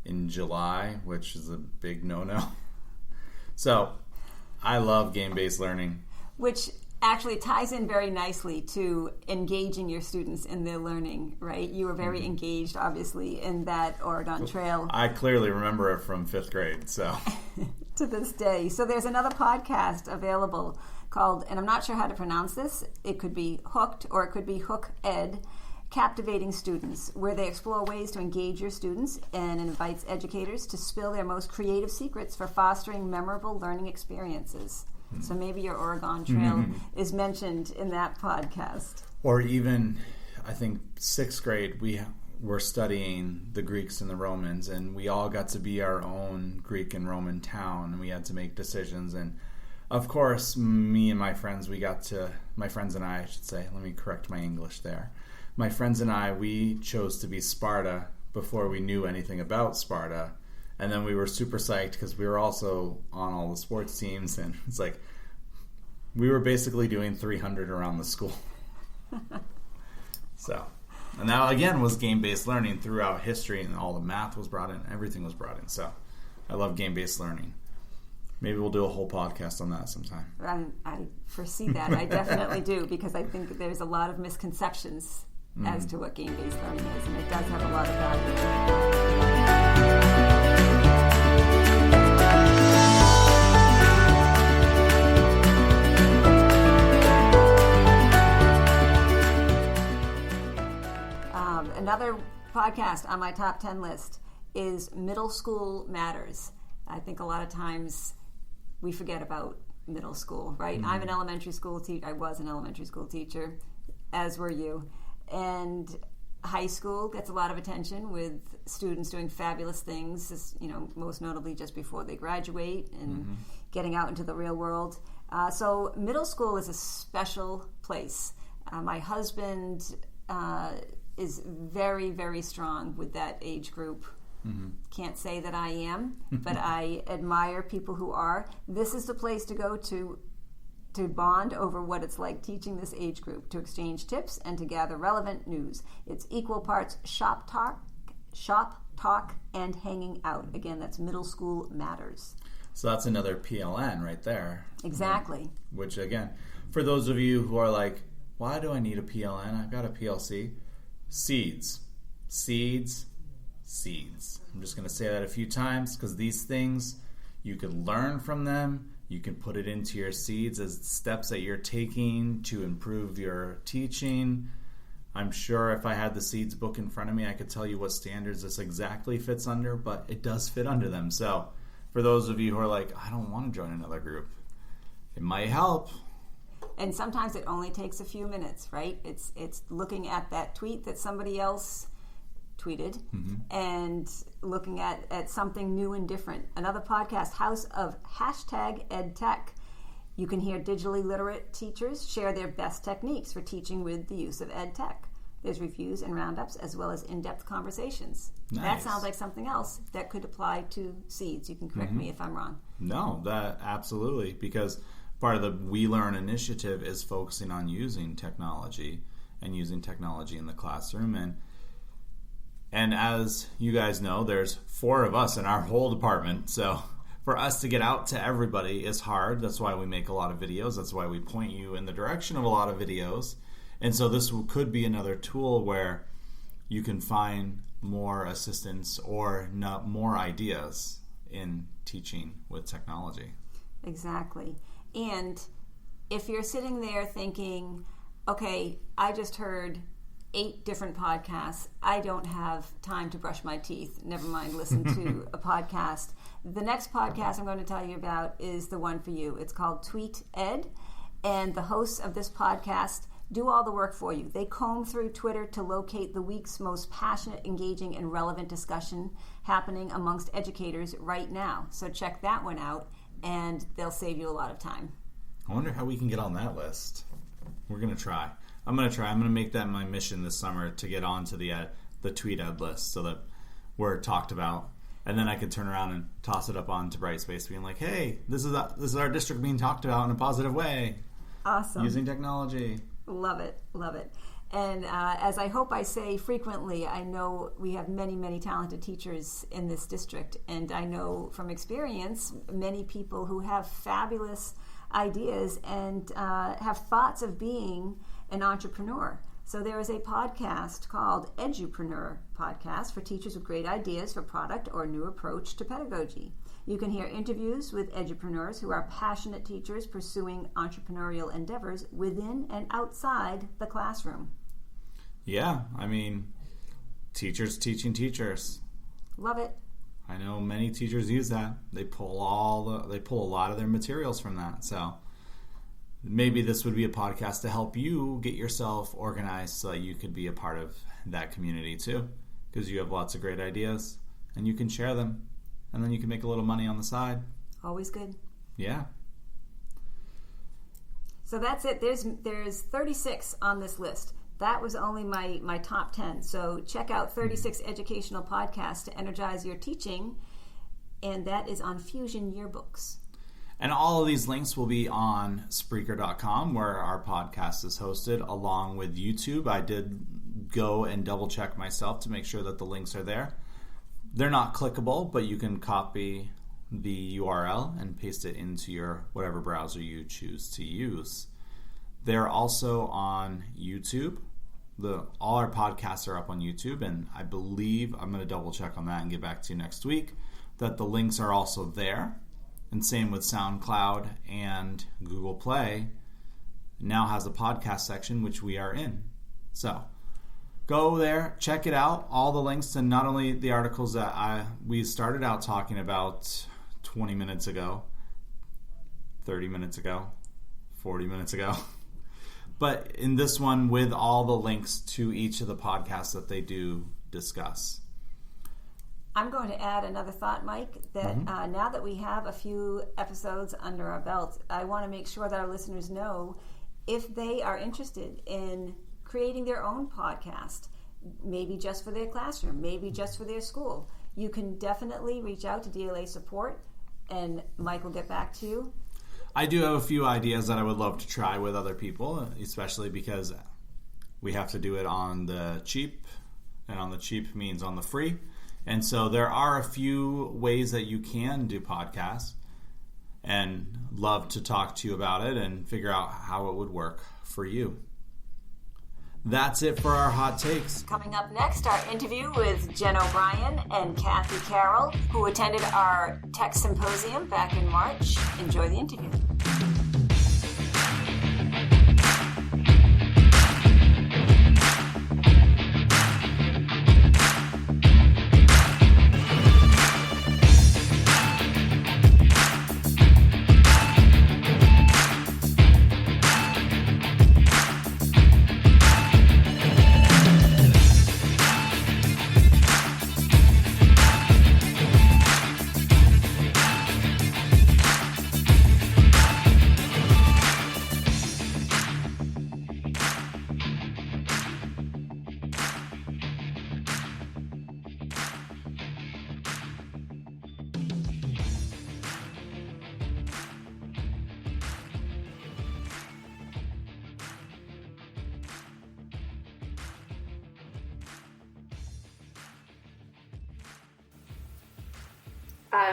in July, which is a big no-no. So I love game-based learning. Which actually ties in very nicely to engaging your students in their learning, right? You were very engaged, obviously, in that Oregon Trail. I clearly remember it from 5th grade, so... to this day. So there's another podcast available called, and I'm not sure how to pronounce this, it could be Hooked or it could be Hook Ed, Captivating Students, where they explore ways to engage your students and invites educators to spill their most creative secrets for fostering memorable learning experiences. So maybe your Oregon Trail is mentioned in that podcast. Or even, I think, 6th grade, we were studying the Greeks and the Romans, and we all got to be our own Greek and Roman town, and we had to make decisions. And of course, me and my friends, my friends and I should say, let me correct my English there. My friends and I, we chose to be Sparta before we knew anything about Sparta. And then we were super psyched because we were also on all the sports teams, and it's like we were basically doing 300 around the school. So, and that again was game-based learning throughout history, and all the math was brought in, everything was brought in. So, I love game-based learning. Maybe we'll do a whole podcast on that sometime. I foresee that. I definitely do, because I think there's a lot of misconceptions as to what game-based learning is, and it does have a lot of value. Another podcast on my top 10 list is Middle School Matters. I think a lot of times we forget about middle school, right? I'm an elementary school teacher. I was an elementary school teacher, as were you. And high school gets a lot of attention with students doing fabulous things, most notably just before they graduate and getting out into the real world. So middle school is a special place. My husband is very, very strong with that age group. Can't say that I am, but I admire people who are. This is the place to go to bond over what it's like teaching this age group, to exchange tips, and to gather relevant news. It's equal parts shop talk, and hanging out. Again, that's Middle School Matters. So that's another PLN right there. Exactly. Which, again, for those of you who are like, why do I need a PLN? I've got a PLC. Seeds. I'm just going to say that a few times, because these things, you could learn from them. You can put it into your seeds as steps that you're taking to improve your teaching. I'm sure if I had the seeds book in front of me, I could tell you what standards this exactly fits under, but it does fit under them. So for those of you who are like, I don't want to join another group, it might help. And sometimes it only takes a few minutes, right? It's looking at that tweet that somebody else tweeted and looking at something new and different. Another podcast, House of #EdTech. You can hear digitally literate teachers share their best techniques for teaching with the use of EdTech. There's reviews and roundups as well as in-depth conversations. Nice. That sounds like something else that could apply to seeds. You can correct me if I'm wrong. No, that absolutely, because part of the We Learn initiative is focusing on using technology and using technology in the classroom. And as you guys know, there's 4 of us in our whole department. So for us to get out to everybody is hard. That's why we make a lot of videos. That's why we point you in the direction of a lot of videos. And so this could be another tool where you can find more assistance or more ideas in teaching with technology. Exactly. And if you're sitting there thinking, okay, I just heard 8 different podcasts. I don't have time to brush my teeth. Never mind listen to a podcast. The next podcast I'm going to tell you about is the one for you. It's called Tweet Ed, and the hosts of this podcast do all the work for you. They comb through Twitter to locate the week's most passionate, engaging, and relevant discussion happening amongst educators right now. So check that one out, and they'll save you a lot of time. I wonder how we can get on that list. We're going to try. I'm going to make that my mission this summer to get onto the Tweet Ed list so that we're talked about. And then I could turn around and toss it up onto Brightspace being like, hey, this is our district being talked about in a positive way. Awesome. Using technology. Love it. And as I hope I say frequently, I know we have many, many talented teachers in this district. And I know from experience many people who have fabulous ideas and have thoughts of being an entrepreneur. So there is a podcast called Edupreneur Podcast for teachers with great ideas for product or new approach to pedagogy. You can hear interviews with edupreneurs who are passionate teachers pursuing entrepreneurial endeavors within and outside the classroom. Yeah, I mean, teachers teaching teachers. Love it. I know many teachers use that. They pull a lot of their materials from that. So maybe this would be a podcast to help you get yourself organized so that you could be a part of that community too, because you have lots of great ideas and you can share them, and then you can make a little money on the side. Always good. Yeah. So that's it. There's 36 on this list. That was only my top 10. So check out 36 educational podcasts to energize your teaching, and that is on Fusion Yearbooks. And all of these links will be on Spreaker.com, where our podcast is hosted, along with YouTube. I did go and double check myself to make sure that the links are there. They're not clickable, but you can copy the URL and paste it into your whatever browser you choose to use. They're also on YouTube. All our podcasts are up on YouTube, and I believe, I'm going to double check on that and get back to you next week, that the links are also there. And same with SoundCloud, and Google Play now has a podcast section, which we are in. So go there, check it out. All the links to not only the articles that we started out talking about 20 minutes ago, 30 minutes ago, 40 minutes ago, but in this one with all the links to each of the podcasts that they do discuss. I'm going to add another thought, Mike, that now that we have a few episodes under our belt, I want to make sure that our listeners know if they are interested in creating their own podcast, maybe just for their classroom, maybe just for their school, you can definitely reach out to DLA support, and Mike will get back to you. I do have a few ideas that I would love to try with other people, especially because we have to do it on the cheap, and on the cheap means on the free. And so there are a few ways that you can do podcasts, and love to talk to you about it and figure out how it would work for you. That's it for our hot takes. Coming up next, our interview with Jen O'Brien and Cathy Carroll, who attended our Tech Symposium back in March. Enjoy the interview.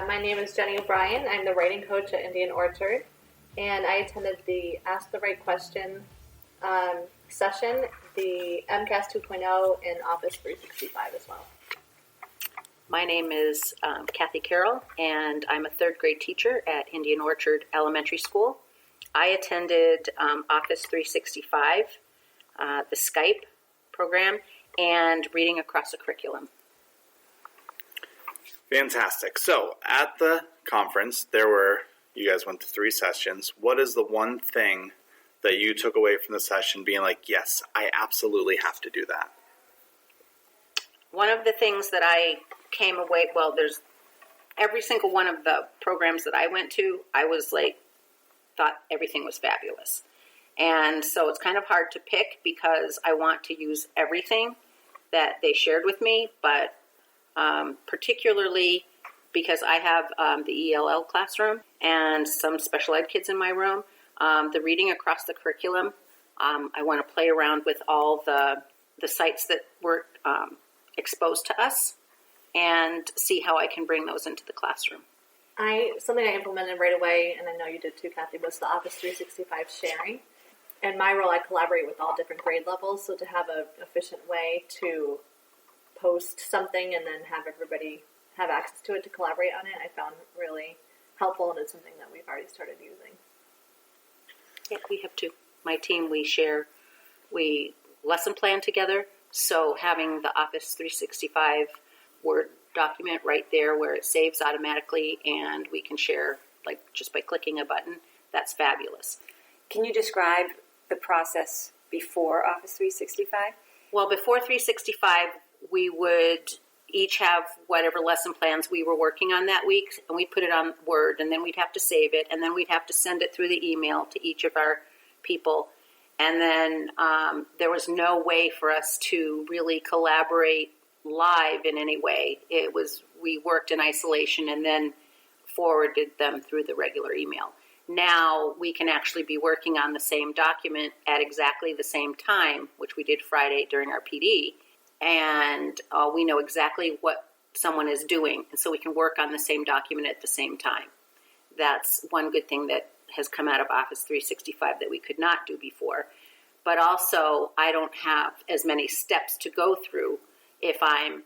My name is Jenny O'Brien. I'm the writing coach at Indian Orchard, and I attended the Ask the Right Question session, the MCAS 2.0, and Office 365 as well. My name is Cathy Carroll, and I'm a third grade teacher at Indian Orchard Elementary School. I attended Office 365, the Skype program, and Reading Across the Curriculum. Fantastic. So at the conference, you guys went to 3 sessions. What is the one thing that you took away from the session being like, yes, I absolutely have to do that? One of the things that I came away, there's every single one of the programs that I went to, I was thought everything was fabulous. And so it's kind of hard to pick because I want to use everything that they shared with me, but particularly because I have the ELL classroom and some special ed kids in my room, the Reading Across the Curriculum, I want to play around with all the sites that were exposed to us and see how I can bring those into the classroom. Something I implemented right away, and I know you did too, Cathy, was the Office 365 sharing. In my role, I collaborate with all different grade levels, so to have an efficient way to post something and then have everybody have access to it to collaborate on it, I found really helpful, and it's something that we've already started using. Yeah, we have too. My team, we lesson plan together, so having the Office 365 Word document right there where it saves automatically and we can share just by clicking a button, that's fabulous. Can you describe the process before Office 365? Well, before 365, we would each have whatever lesson plans we were working on that week, and we'd put it on Word, and then we'd have to save it, and then we'd have to send it through the email to each of our people. And then there was no way for us to really collaborate live in any way. We worked in isolation and then forwarded them through the regular email. Now we can actually be working on the same document at exactly the same time, which we did Friday during our PD, and we know exactly what someone is doing, and so we can work on the same document at the same time. That's one good thing that has come out of Office 365 that we could not do before. But also, I don't have as many steps to go through if I'm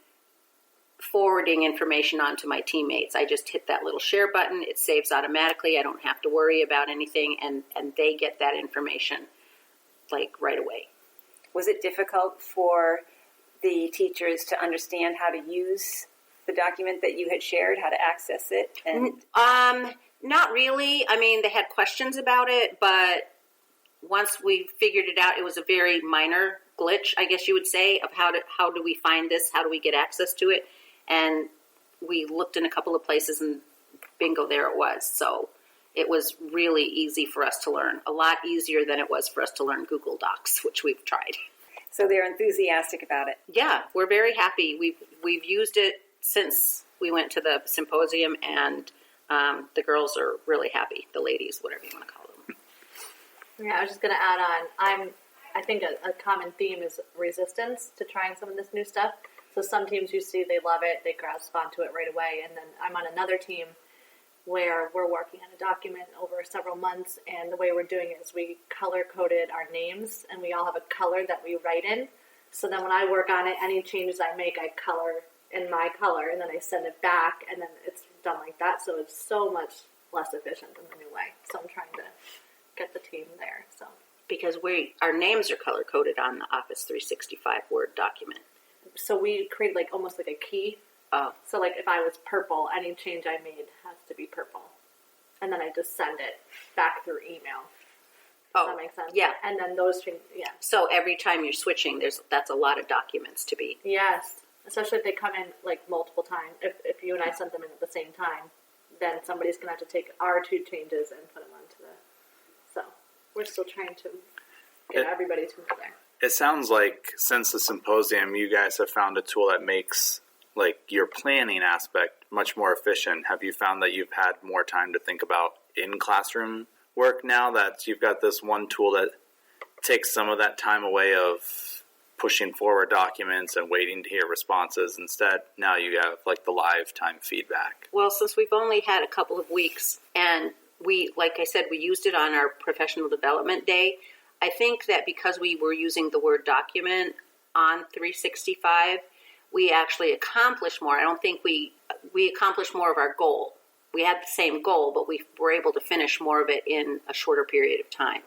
forwarding information on to my teammates. I just hit that little share button. It saves automatically. I don't have to worry about anything, and they get that information like right away. Was it difficult for the teachers to understand how to use the document that you had shared, how to access it? And not really. I mean, they had questions about it, but once we figured it out, it was a very minor glitch, I guess you would say, of how do we find this? How do we get access to it? And we looked in a couple of places, and bingo, there it was. So it was really easy for us to learn, a lot easier than it was for us to learn Google Docs, which we've tried. So they're enthusiastic about it. Yeah, we're very happy. We've used it since we went to the symposium, and the girls are really happy. The ladies, whatever you want to call them. Yeah, I was just going to add on. I think a common theme is resistance to trying some of this new stuff. So some teams you see, they love it, they grasp onto it right away. And then I'm on another team where we're working on a document over several months, and the way we're doing it is we color-coded our names, and we all have a color that we write in. So then when I work on it, any changes I make, I color in my color, and then I send it back, and then it's done like that. So it's so much less efficient than the new way. So I'm trying to get the team there. So because our names are color-coded on the Office 365 Word document. So we created like almost like a key. Oh. So like if I was purple, any change I made has to be purple. And then I just send it back through email. Does that make sense? Yeah. And then those change, yeah. So every time you're switching, that's a lot of documents to be. Yes. Especially if they come in like multiple times. If you and I sent them in at the same time, then somebody's going to have to take our two changes and put them onto the... So we're still trying to get everybody to know there. It sounds like since the symposium, you guys have found a tool that makes like your planning aspect much more efficient. Have you found that you've had more time to think about in-classroom work now that you've got this one tool that takes some of that time away of pushing forward documents and waiting to hear responses? Instead, now you have like the live time feedback. Well, since we've only had a couple of weeks, and we, like I said, we used it on our professional development day, I think that because we were using the Word document on 365, we actually accomplished more. I don't think we accomplished more of our goal. We had the same goal, but we were able to finish more of it in a shorter period of time,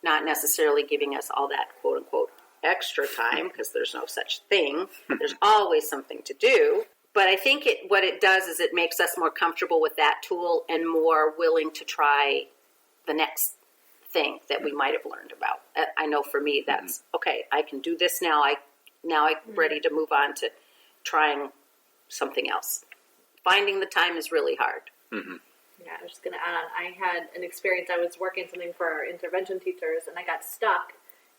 not necessarily giving us all that quote-unquote extra time, because there's no such thing. There's always something to do. But I think what it does is it makes us more comfortable with that tool and more willing to try the next thing that we might have learned about. I know for me that's, okay, I can do this now. I'm ready to move on to trying something else. Finding the time is really hard. Mm-hmm. Yeah, I was just going to add on. I had an experience. I was working something for our intervention teachers, and I got stuck.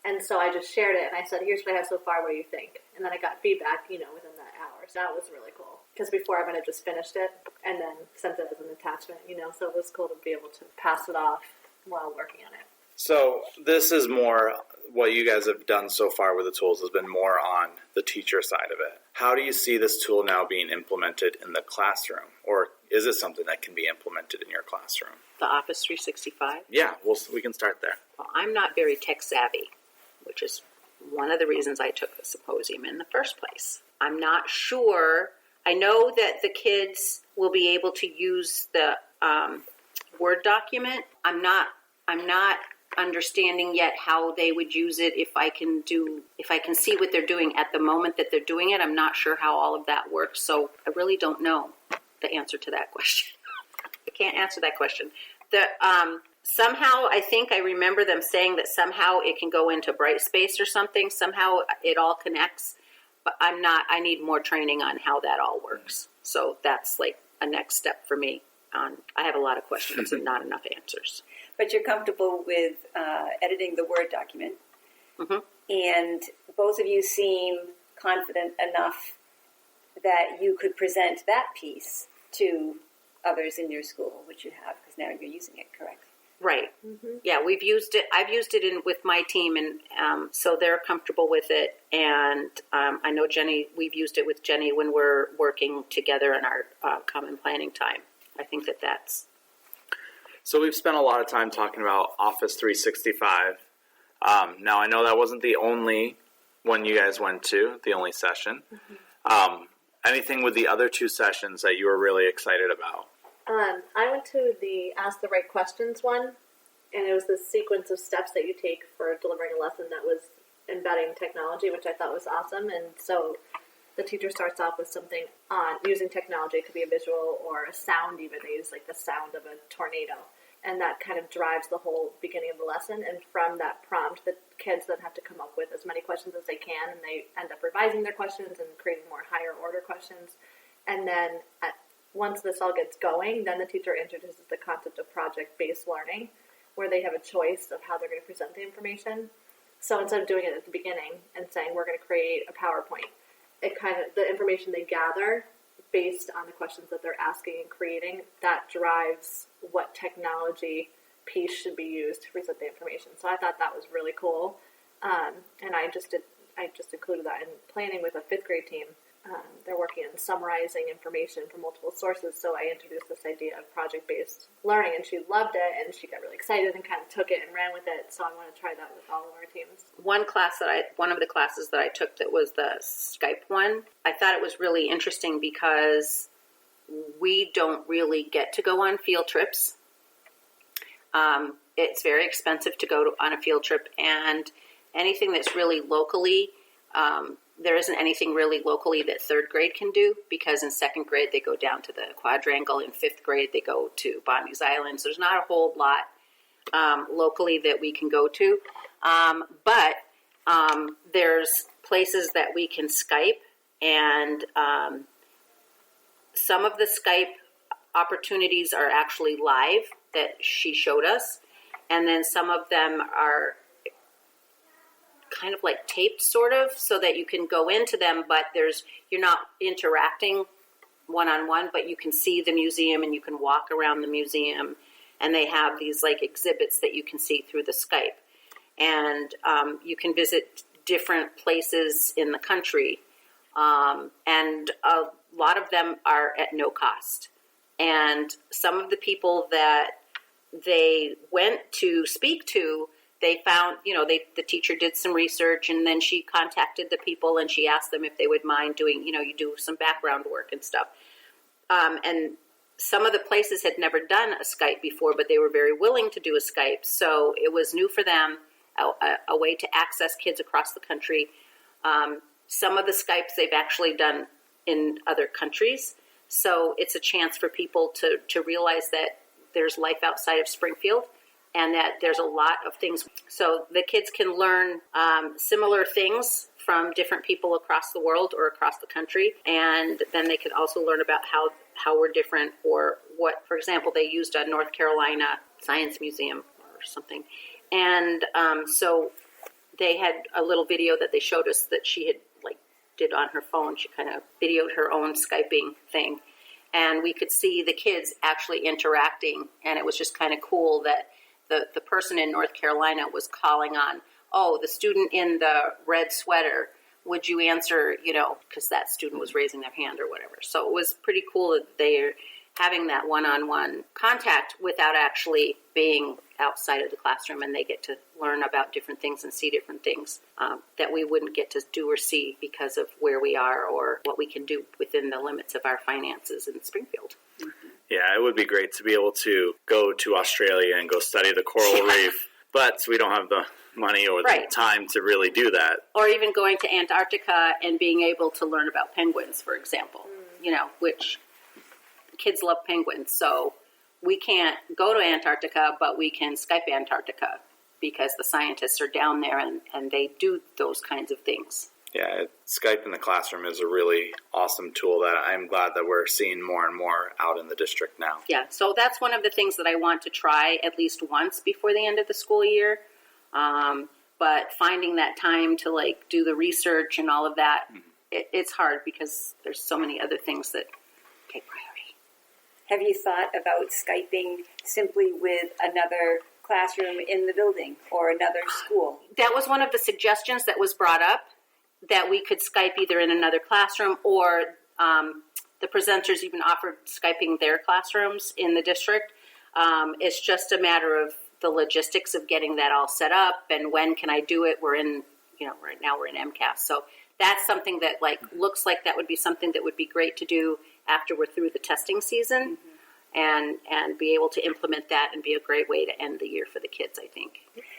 And so I just shared it, and I said, here's what I have so far. What do you think? And then I got feedback, within that hour. So that was really cool. Because before I might have just finished it and then sent it as an attachment, So it was cool to be able to pass it off while working on it. So this is more, what you guys have done so far with the tools has been more on the teacher side of it. How do you see this tool now being implemented in the classroom? Or is it something that can be implemented in your classroom? The Office 365? Yeah, we can start there. Well, I'm not very tech savvy, which is one of the reasons I took the symposium in the first place. I'm not sure. I know that the kids will be able to use the Word document. I'm not understanding yet how they would use it. If I can see what they're doing at the moment that they're doing it, I'm not sure how all of that works. So I really don't know the answer to that question. I can't answer that question. Somehow I think I remember them saying that somehow it can go into Brightspace or something. Somehow it all connects, but I need more training on how that all works. So that's like a next step for me. I have a lot of questions and not enough answers. But you're comfortable with editing the Word document. Mm-hmm. And both of you seem confident enough that you could present that piece to others in your school, which you have, because now you're using it, correct? Right. Mm-hmm. Yeah, we've used it. I've used it with my team, and so they're comfortable with it. And I know Jenny, we've used it with Jenny when we're working together in our common planning time. I think that's... So we've spent a lot of time talking about Office 365. Now, I know that wasn't the only one you guys went to, the only session. Mm-hmm. Anything with the other 2 sessions that you were really excited about? I went to the Ask the Right Questions one, and it was the sequence of steps that you take for delivering a lesson that was embedding technology, which I thought was awesome. And so the teacher starts off with something on using technology. It could be a visual or a sound even. They use like the sound of a tornado. And that kind of drives the whole beginning of the lesson. And from that prompt, the kids then have to come up with as many questions as they can, and they end up revising their questions and creating more higher order questions. And then once this all gets going, then the teacher introduces the concept of project-based learning, where they have a choice of how they're going to present the information. So instead of doing it at the beginning and saying, we're going to create a PowerPoint, the information they gather based on the questions that they're asking and creating, that drives what technology piece should be used to present the information. So I thought that was really cool. And I just included that in planning with a 5th grade team. They're working on summarizing information from multiple sources, so I introduced this idea of project-based learning, and she loved it, and she got really excited and kind of took it and ran with it, so I want to try that with all of our teams. One of the classes that I took that was the Skype one, I thought it was really interesting because we don't really get to go on field trips. It's very expensive to go on a field trip, and anything that's really locally, there isn't anything really locally that 3rd grade can do, because in 2nd grade they go down to the Quadrangle. In 5th grade they go to Bonnie's Island. So there's not a whole lot locally that we can go to. But there's places that we can Skype, and some of the Skype opportunities are actually live that she showed us. And then some of them are kind of like taped, sort of, so that you can go into them, but you're not interacting one-on-one, but you can see the museum and you can walk around the museum, and they have these like exhibits that you can see through the Skype, and you can visit different places in the country, and a lot of them are at no cost. And some of the people that they went to speak to, they found, the teacher did some research, and then she contacted the people and she asked them if they would mind doing, you do some background work and stuff. And some of the places had never done a Skype before, but they were very willing to do a Skype. So it was new for them, a way to access kids across the country. Some of the Skypes they've actually done in other countries. So it's a chance for people to realize that there's life outside of Springfield, and that there's a lot of things. So the kids can learn similar things from different people across the world or across the country. And then they could also learn about how we're different, or what, for example, they used a North Carolina Science Museum or something. And so they had a little video that they showed us that she had did on her phone. She kind of videoed her own Skyping thing. And we could see the kids actually interacting. And it was just kind of cool that the person in North Carolina was calling on, the student in the red sweater, would you answer, because that student was raising their hand or whatever. So it was pretty cool that they're having that one-on-one contact without actually being outside of the classroom, and they get to learn about different things and see different things that we wouldn't get to do or see because of where we are or what we can do within the limits of our finances in Springfield. Mm-hmm. Yeah, it would be great to be able to go to Australia and go study the coral reef, but we don't have the money or the time to really do that. Or even going to Antarctica and being able to learn about penguins, for example, which kids love penguins. So we can't go to Antarctica, but we can Skype Antarctica because the scientists are down there and they do those kinds of things. Yeah, Skype in the classroom is a really awesome tool that I'm glad that we're seeing more and more out in the district now. Yeah, so that's one of the things that I want to try at least once before the end of the school year. But finding that time to do the research and all of that, it's hard because there's so many other things that take priority. Have you thought about Skyping simply with another classroom in the building or another school? That was one of the suggestions that was brought up, that we could Skype either in another classroom, or the presenters even offered Skyping their classrooms in the district. It's just a matter of the logistics of getting that all set up, and when can I do it? We're in, right now we're in MCAS. So that's something that looks like that would be something that would be great to do after we're through the testing season, and be able to implement that and be a great way to end the year for the kids, I think.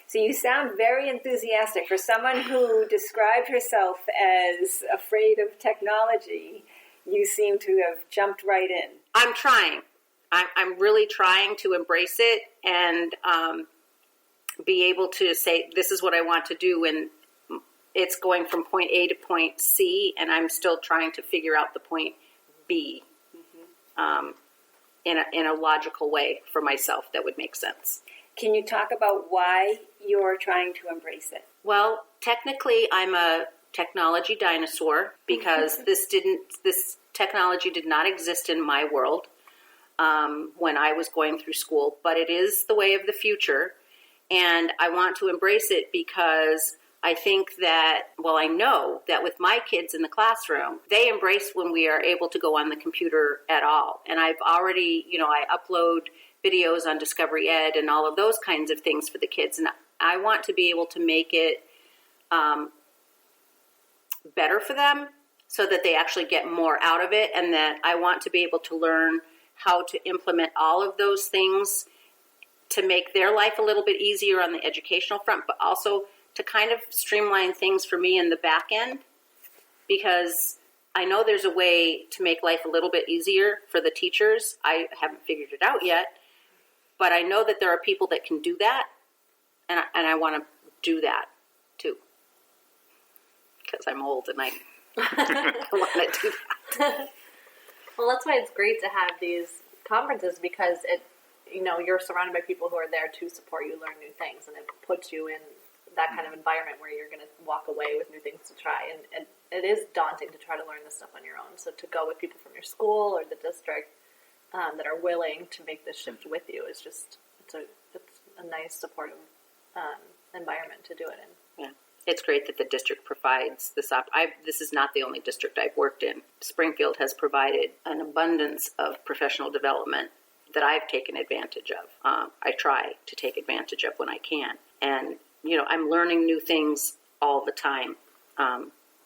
So you sound very enthusiastic. For someone who described herself as afraid of technology, you seem to have jumped right in. I'm trying. I'm really trying to embrace it and be able to say, this is what I want to do, and it's going from point A to point C, and I'm still trying to figure out the point B in a logical way for myself that would make sense. Can you talk about why you're trying to embrace it? Well, technically, I'm a technology dinosaur because this technology did not exist in my world when I was going through school, but it is the way of the future, and I want to embrace it because I think that, I know that with my kids in the classroom, they embrace when we are able to go on the computer at all. And I've already, I upload videos on Discovery Ed and all of those kinds of things for the kids. And I want to be able to make it better for them so that they actually get more out of it. And that I want to be able to learn how to implement all of those things to make their life a little bit easier on the educational front, but also to kind of streamline things for me in the back end, because I know there's a way to make life a little bit easier for the teachers. I haven't figured it out yet, but I know that there are people that can do that, and I want to do that too, because I'm old and I want to do that. Well, that's why it's great to have these conferences, because you're surrounded by people who are there to support you learn new things, and it puts you in that kind of environment where you're going to walk away with new things to try. And it is daunting to try to learn this stuff on your own. So to go with people from your school or the district that are willing to make this shift with you is just, it's a nice supportive environment to do it in. Yeah. It's great that the district provides this. This is not the only district I've worked in. Springfield has provided an abundance of professional development that I've taken advantage of. I try to take advantage of when I can. And I'm learning new things all the time,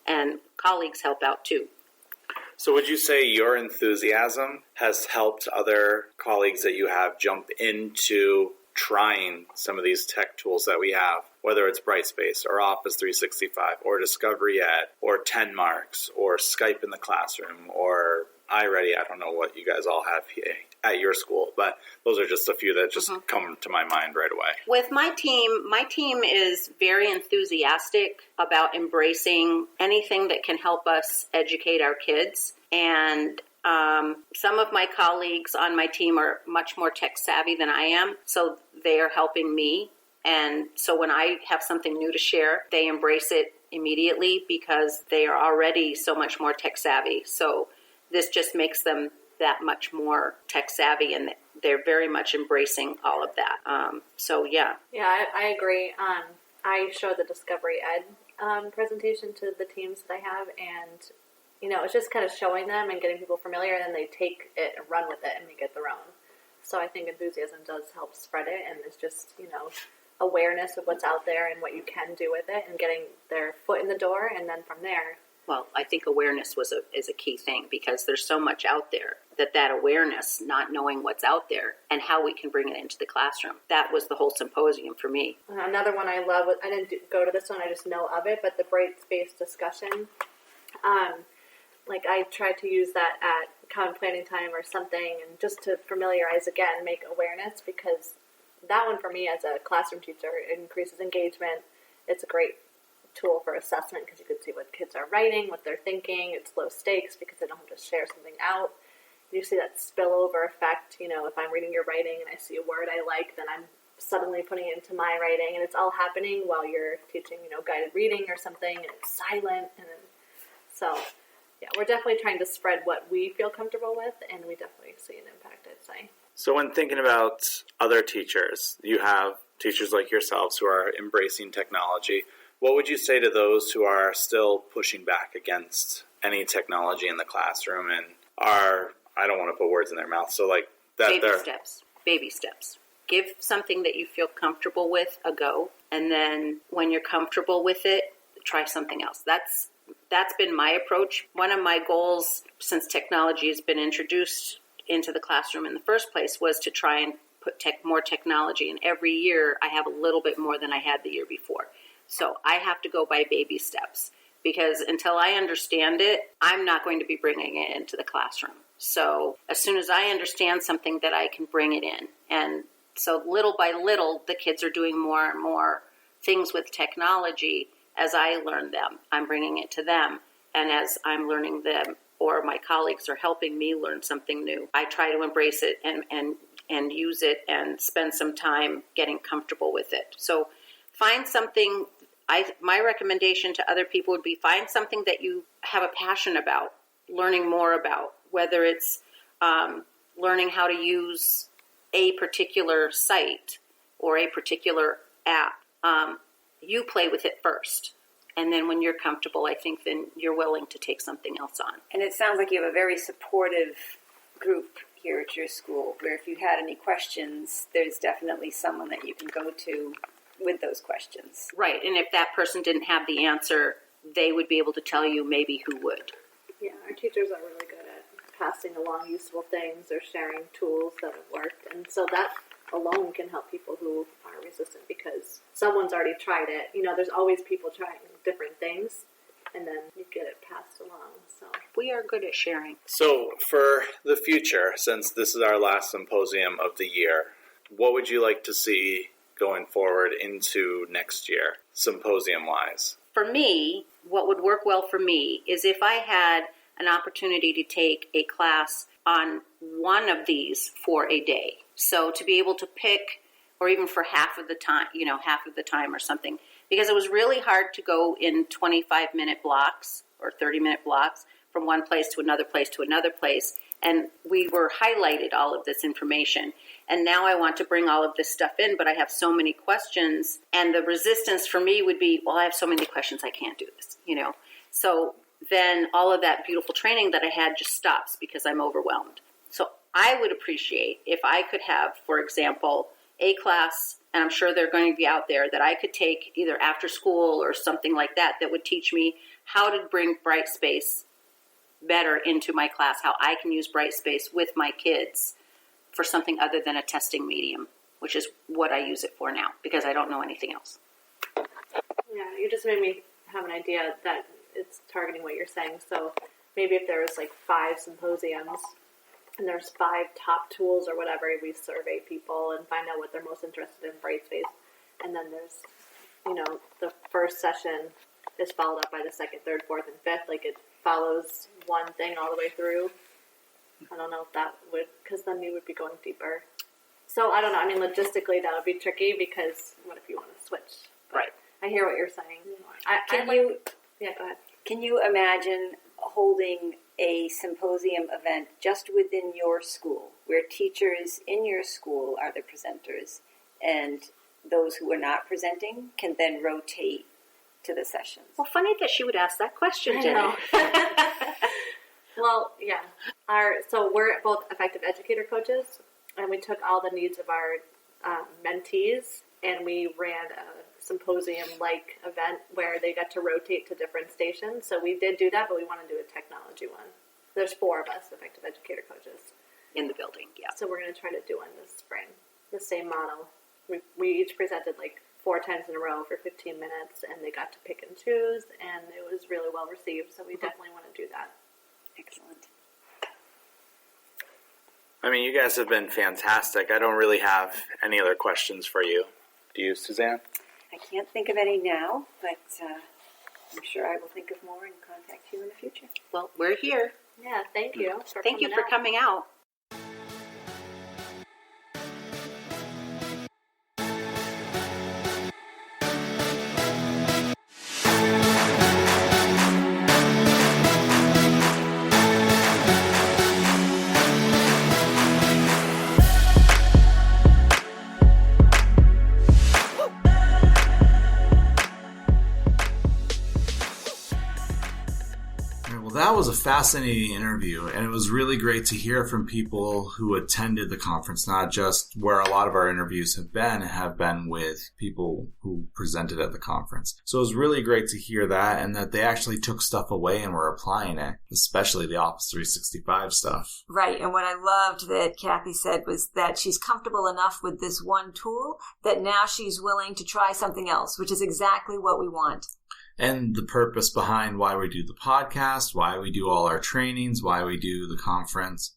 and colleagues help out too. So would you say your enthusiasm has helped other colleagues that you have jump into trying some of these tech tools that we have, whether it's Brightspace or Office 365 or Discovery Ed or 10 Marks or Skype in the classroom or iReady? I don't know what you guys all have here at your school, but those are just a few that just come to my mind right away. With my team is very enthusiastic about embracing anything that can help us educate our kids. And some of my colleagues on my team are much more tech savvy than I am, so they are helping me. And so when I have something new to share, they embrace it immediately because they are already so much more tech savvy. So this just makes them that much more tech savvy, and they're very much embracing all of that. Yeah, I agree. I showed the Discovery Ed presentation to the teams that I have, and it's just kind of showing them and getting people familiar, and then they take it and run with it and make it their own. So I think enthusiasm does help spread it, and it's just awareness of what's out there and what you can do with it, and getting their foot in the door, and then from there. Well, I think awareness is a key thing, because there's so much out there that awareness, not knowing what's out there and how we can bring it into the classroom. That was the whole symposium for me. Another one I love, I didn't go to this one, I just know of it, but the Brightspace discussion. I tried to use that at common planning time or something, and just to familiarize again, make awareness, because that one for me as a classroom teacher, it increases engagement. It's a great tool for assessment because you can see what kids are writing, what they're thinking. It's low stakes because they don't have to share something out. You see that spillover effect. If I'm reading your writing and I see a word I like, then I'm suddenly putting it into my writing, and it's all happening while you're teaching, guided reading or something, and it's silent. And then, so, yeah, we're definitely trying to spread what we feel comfortable with, and we definitely see an impact, I'd say. So when thinking about other teachers, you have teachers like yourselves who are embracing technology. What would you say to those who are still pushing back against any technology in the classroom and are, I don't want to put words in their mouth, so like that Baby steps. Give something that you feel comfortable with a go, and then when you're comfortable with it, try something else. That's been my approach. One of my goals since technology has been introduced into the classroom in the first place was to try and put more technology. And every year I have a little bit more than I had the year before. So I have to go by baby steps because until I understand it, I'm not going to be bringing it into the classroom. So as soon as I understand something that I can bring it in. And so little by little, the kids are doing more and more things with technology. As I learn them, I'm bringing it to them. And as I'm learning them or my colleagues are helping me learn something new, I try to embrace it and use it and spend some time getting comfortable with it. So find something. My recommendation to other people would be find something that you have a passion about, learning more about, whether it's learning how to use a particular site or a particular app. You play with it first. And then when you're comfortable, I think then you're willing to take something else on. And it sounds like you have a very supportive group here at your school, where if you had any questions, there's definitely someone that you can go to with those questions. Right. And if that person didn't have the answer, they would be able to tell you maybe who would. Yeah, our teachers are really good at passing along useful things or sharing tools that have worked. And so that alone can help people who are resistant because someone's already tried it. You know, there's always people trying different things, and then you get it passed along. So we are good at sharing. So for the future, since this is our last symposium of the year, what would you like to see going forward into next year, symposium-wise? For me, what would work well for me is if I had an opportunity to take a class on one of these for a day. So to be able to pick, or even for half of the time or something, because it was really hard to go in 25-minute blocks or 30-minute blocks from one place to another place to another place. And we were highlighted all of this information. And now I want to bring all of this stuff in, but I have so many questions. And the resistance for me would be, well, I have so many questions, I can't do this, So then all of that beautiful training that I had just stops because I'm overwhelmed. So I would appreciate if I could have, for example, a class, and I'm sure they're going to be out there, that I could take either after school or something like that would teach me how to bring Brightspace better into my class, how I can use Brightspace with my kids for something other than a testing medium, which is what I use it for now because I don't know anything else. Yeah, you just made me have an idea that it's targeting what you're saying. So maybe if there was like 5 symposiums and there's 5 top tools or whatever, we survey people and find out what they're most interested in Brightspace. And then there's, the first session is followed up by the second, third, fourth, and fifth. Like it follows one thing all the way through. I don't know if that would, because then we would be going deeper. So I don't know. I mean, logistically that would be tricky because what if you want to switch? But right. I hear what you're saying. Yeah, go ahead. Can you imagine holding a symposium event just within your school, where teachers in your school are the presenters, and those who are not presenting can then rotate to the sessions? Well, funny that she would ask that question, Jenny. Well, yeah. So we're both effective educator coaches, and we took all the needs of our mentees, and we ran a symposium-like event where they got to rotate to different stations. So we did do that, but we want to do a technology one. There's 4 of us, effective educator coaches. In the building, yeah. So we're going to try to do one this spring. The same model. We each presented like 4 times in a row for 15 minutes, and they got to pick and choose, and it was really well received. So we definitely want to do that. Excellent. I mean, you guys have been fantastic. I don't really have any other questions for you. Do you, Suzanne? I can't think of any now, but I'm sure I will think of more and contact you in the future. Well, we're here. Yeah, thank you. Thank you for coming out. that was a fascinating interview, and it was really great to hear from people who attended the conference, not just where a lot of our interviews have been with people who presented at the conference. So it was really great to hear that, and that they actually took stuff away and were applying it, especially the Office 365 stuff. Right, and what I loved that Cathy said was that she's comfortable enough with this one tool that now she's willing to try something else, which is exactly what we want. And the purpose behind why we do the podcast, why we do all our trainings, why we do the conference.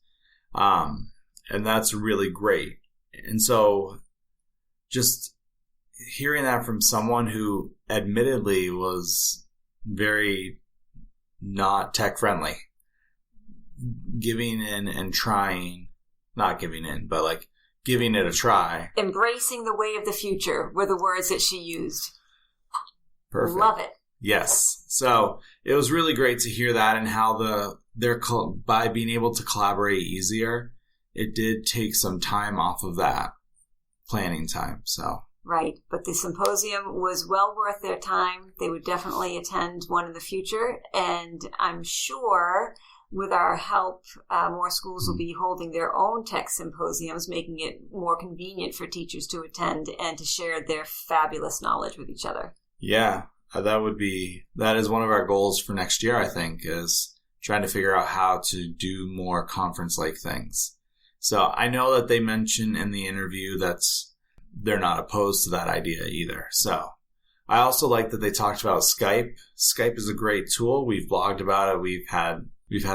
And that's really great. And so just hearing that from someone who admittedly was very not tech friendly, giving in and trying, not giving in, but like giving it a try. Embracing the way of the future were the words that she used. Perfect. Love it. Yes. So it was really great to hear that, and how by being able to collaborate easier, it did take some time off of that planning time. So. Right. But the symposium was well worth their time. They would definitely attend one in the future. And I'm sure with our help, more schools will be holding their own tech symposiums, making it more convenient for teachers to attend and to share their fabulous knowledge with each other. Yeah. That is one of our goals for next year, I think, is trying to figure out how to do more conference-like things. So I know that they mentioned in the interview that they're not opposed to that idea either. So I also like that they talked about Skype. Skype is a great tool. We've blogged about it. We've had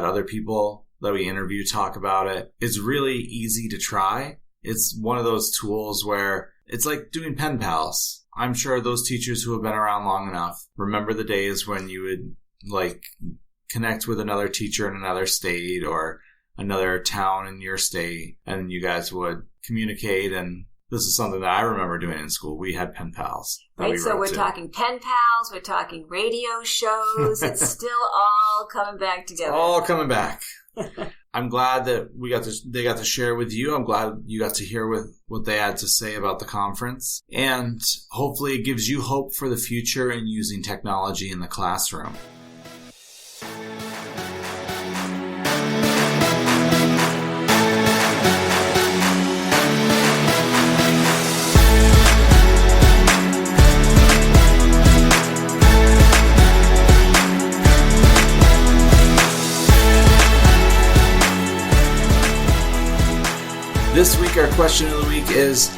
other people that we interview talk about it. It's really easy to try. It's one of those tools where it's like doing pen pals. I'm sure those teachers who have been around long enough remember the days when you would like connect with another teacher in another state or another town in your state, and you guys would communicate. And this is something that I remember doing in school. We had pen pals. Right, so we're talking pen pals, we're talking radio shows. It's still all coming back together. All coming back. I'm glad that they got to share with you. I'm glad you got to hear what they had to say about the conference. And hopefully it gives you hope for the future in using technology in the classroom. This week, our question of the week is,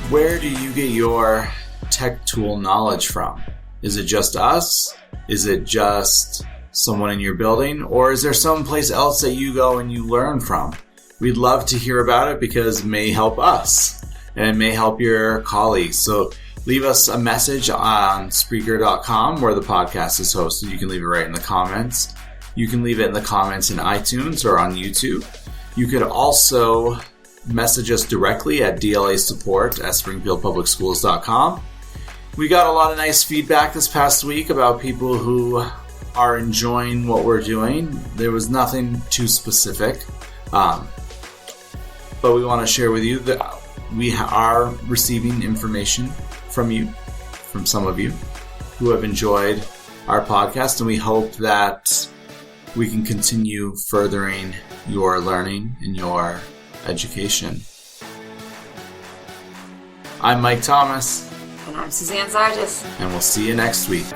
where do you get your tech tool knowledge from? Is it just us? Is it just someone in your building? Or is there someplace else that you go and you learn from? We'd love to hear about it because it may help us and it may help your colleagues. So leave us a message on Spreaker.com where the podcast is hosted. You can leave it right in the comments. You can leave it in the comments in iTunes or on YouTube. You could also message us directly at dlasupport@springfieldpublicschools.com. We got a lot of nice feedback this past week about people who are enjoying what we're doing. There was nothing too specific, but we want to share with you that we are receiving information from some of you who have enjoyed our podcast, and we hope that we can continue furthering your learning and your education. I'm Mike Thomas. And I'm Suzanne Zargis. And we'll see you next week.